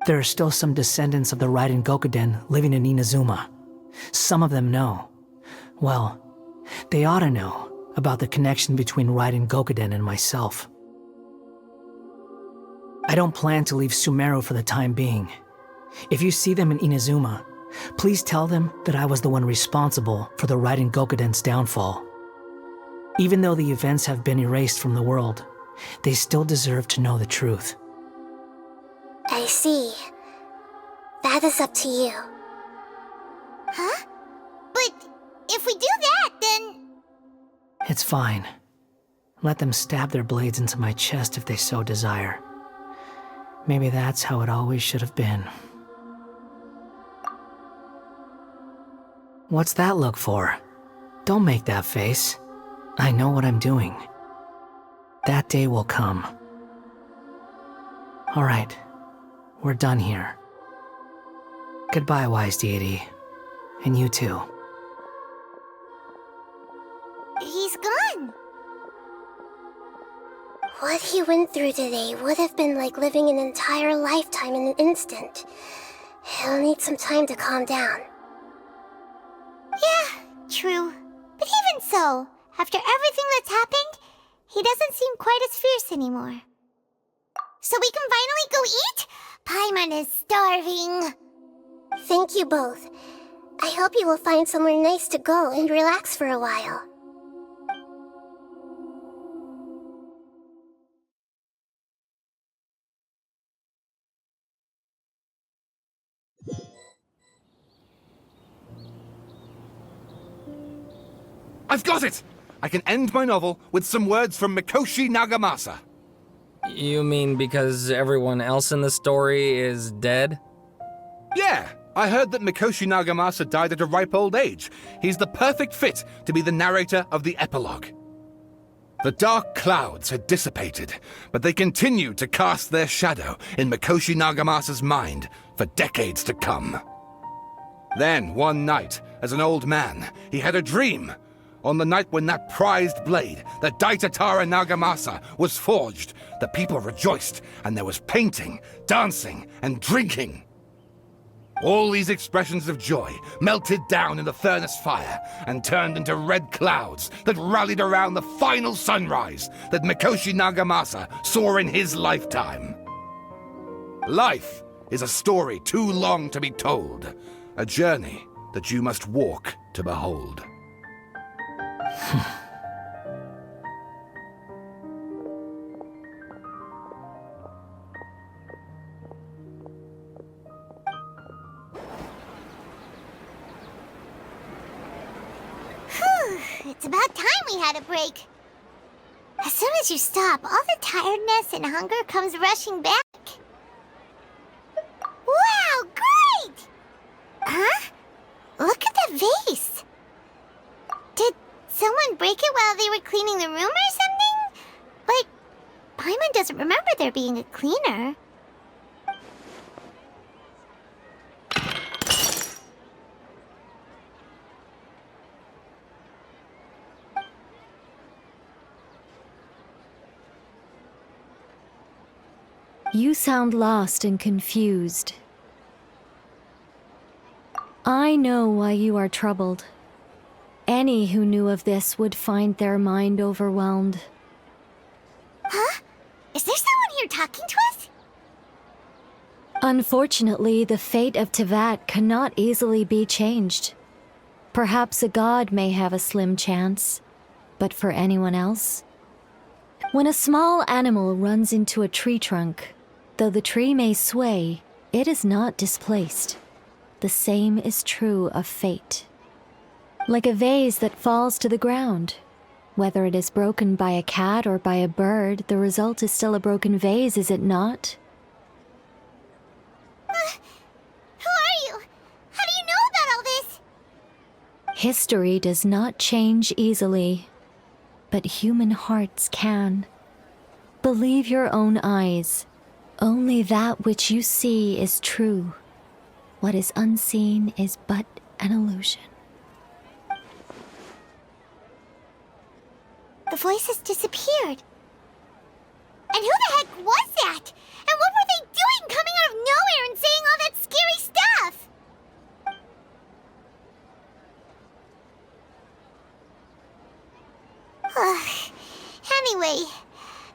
There are still some descendants of the Raiden Gokuden living in Inazuma. Some of them know. Well, they ought to know about the connection between Raiden Gokuden and myself. I don't plan to leave Sumeru for the time being. If you see them in Inazuma, please tell them that I was the one responsible for the Raiden Gokuden's downfall. Even though the events have been erased from the world, they still deserve to know the truth. I see. That is up to you. Huh? But if we do that, then... It's fine. Let them stab their blades into my chest if they so desire. Maybe that's how it always should have been. What's that look for? Don't make that face. I know what I'm doing. That day will come. All right. We're done here. Goodbye, wise deity. And you too. He's gone. What he went through today would have been like living an entire lifetime in an instant. He'll need some time to calm down. Yeah, true. But even so, after everything that's happened, he doesn't seem quite as fierce anymore. So we can finally go eat? Paimon is starving. Thank you both. I hope you will find somewhere nice to go and relax for a while. I've got it! I can end my novel with some words from Mikoshi Nagamasa. You mean because everyone else in the story is dead? Yeah, I heard that Mikoshi Nagamasa died at a ripe old age. He's the perfect fit to be the narrator of the epilogue. The dark clouds had dissipated, but they continued to cast their shadow in Mikoshi Nagamasa's mind for decades to come. Then, one night, as an old man, he had a dream. On the night when that prized blade, the Daitatara Nagamasa, was forged, the people rejoiced, and there was painting, dancing, and drinking. All these expressions of joy melted down in the furnace fire and turned into red clouds that rallied around the final sunrise that Mikoshi Nagamasa saw in his lifetime. Life is a story too long to be told, a journey that you must walk to behold. It's about time we had a break. As soon as you stop, all the tiredness and hunger comes rushing back. Wow, great! Huh? Look at the vase. Did someone break it while they were cleaning the room or something? But Paimon doesn't remember there being a cleaner. You sound lost and confused. I know why you are troubled. Any who knew of this would find their mind overwhelmed. Huh? Is there someone here talking to us? Unfortunately, the fate of Tevat cannot easily be changed. Perhaps a god may have a slim chance, but for anyone else? When a small animal runs into a tree trunk, though the tree may sway, it is not displaced. The same is true of fate. Like a vase that falls to the ground. Whether it is broken by a cat or by a bird, the result is still a broken vase, is it not? Who are you? How do you know about all this? History does not change easily, but human hearts can. Believe your own eyes. Only that which you see is true. What is unseen is but an illusion. The voice has disappeared. And who the heck was that? And what were they doing coming out of nowhere and saying all that scary stuff? Anyway,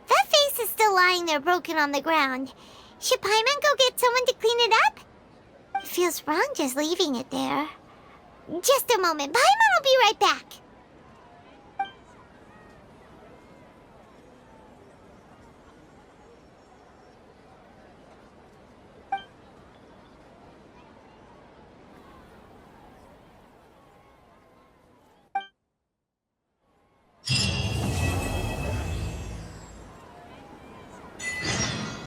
that face is still lying there broken on the ground. Should Paimon go get someone to clean it up? It feels wrong just leaving it there. Just a moment. Paimon will be right back.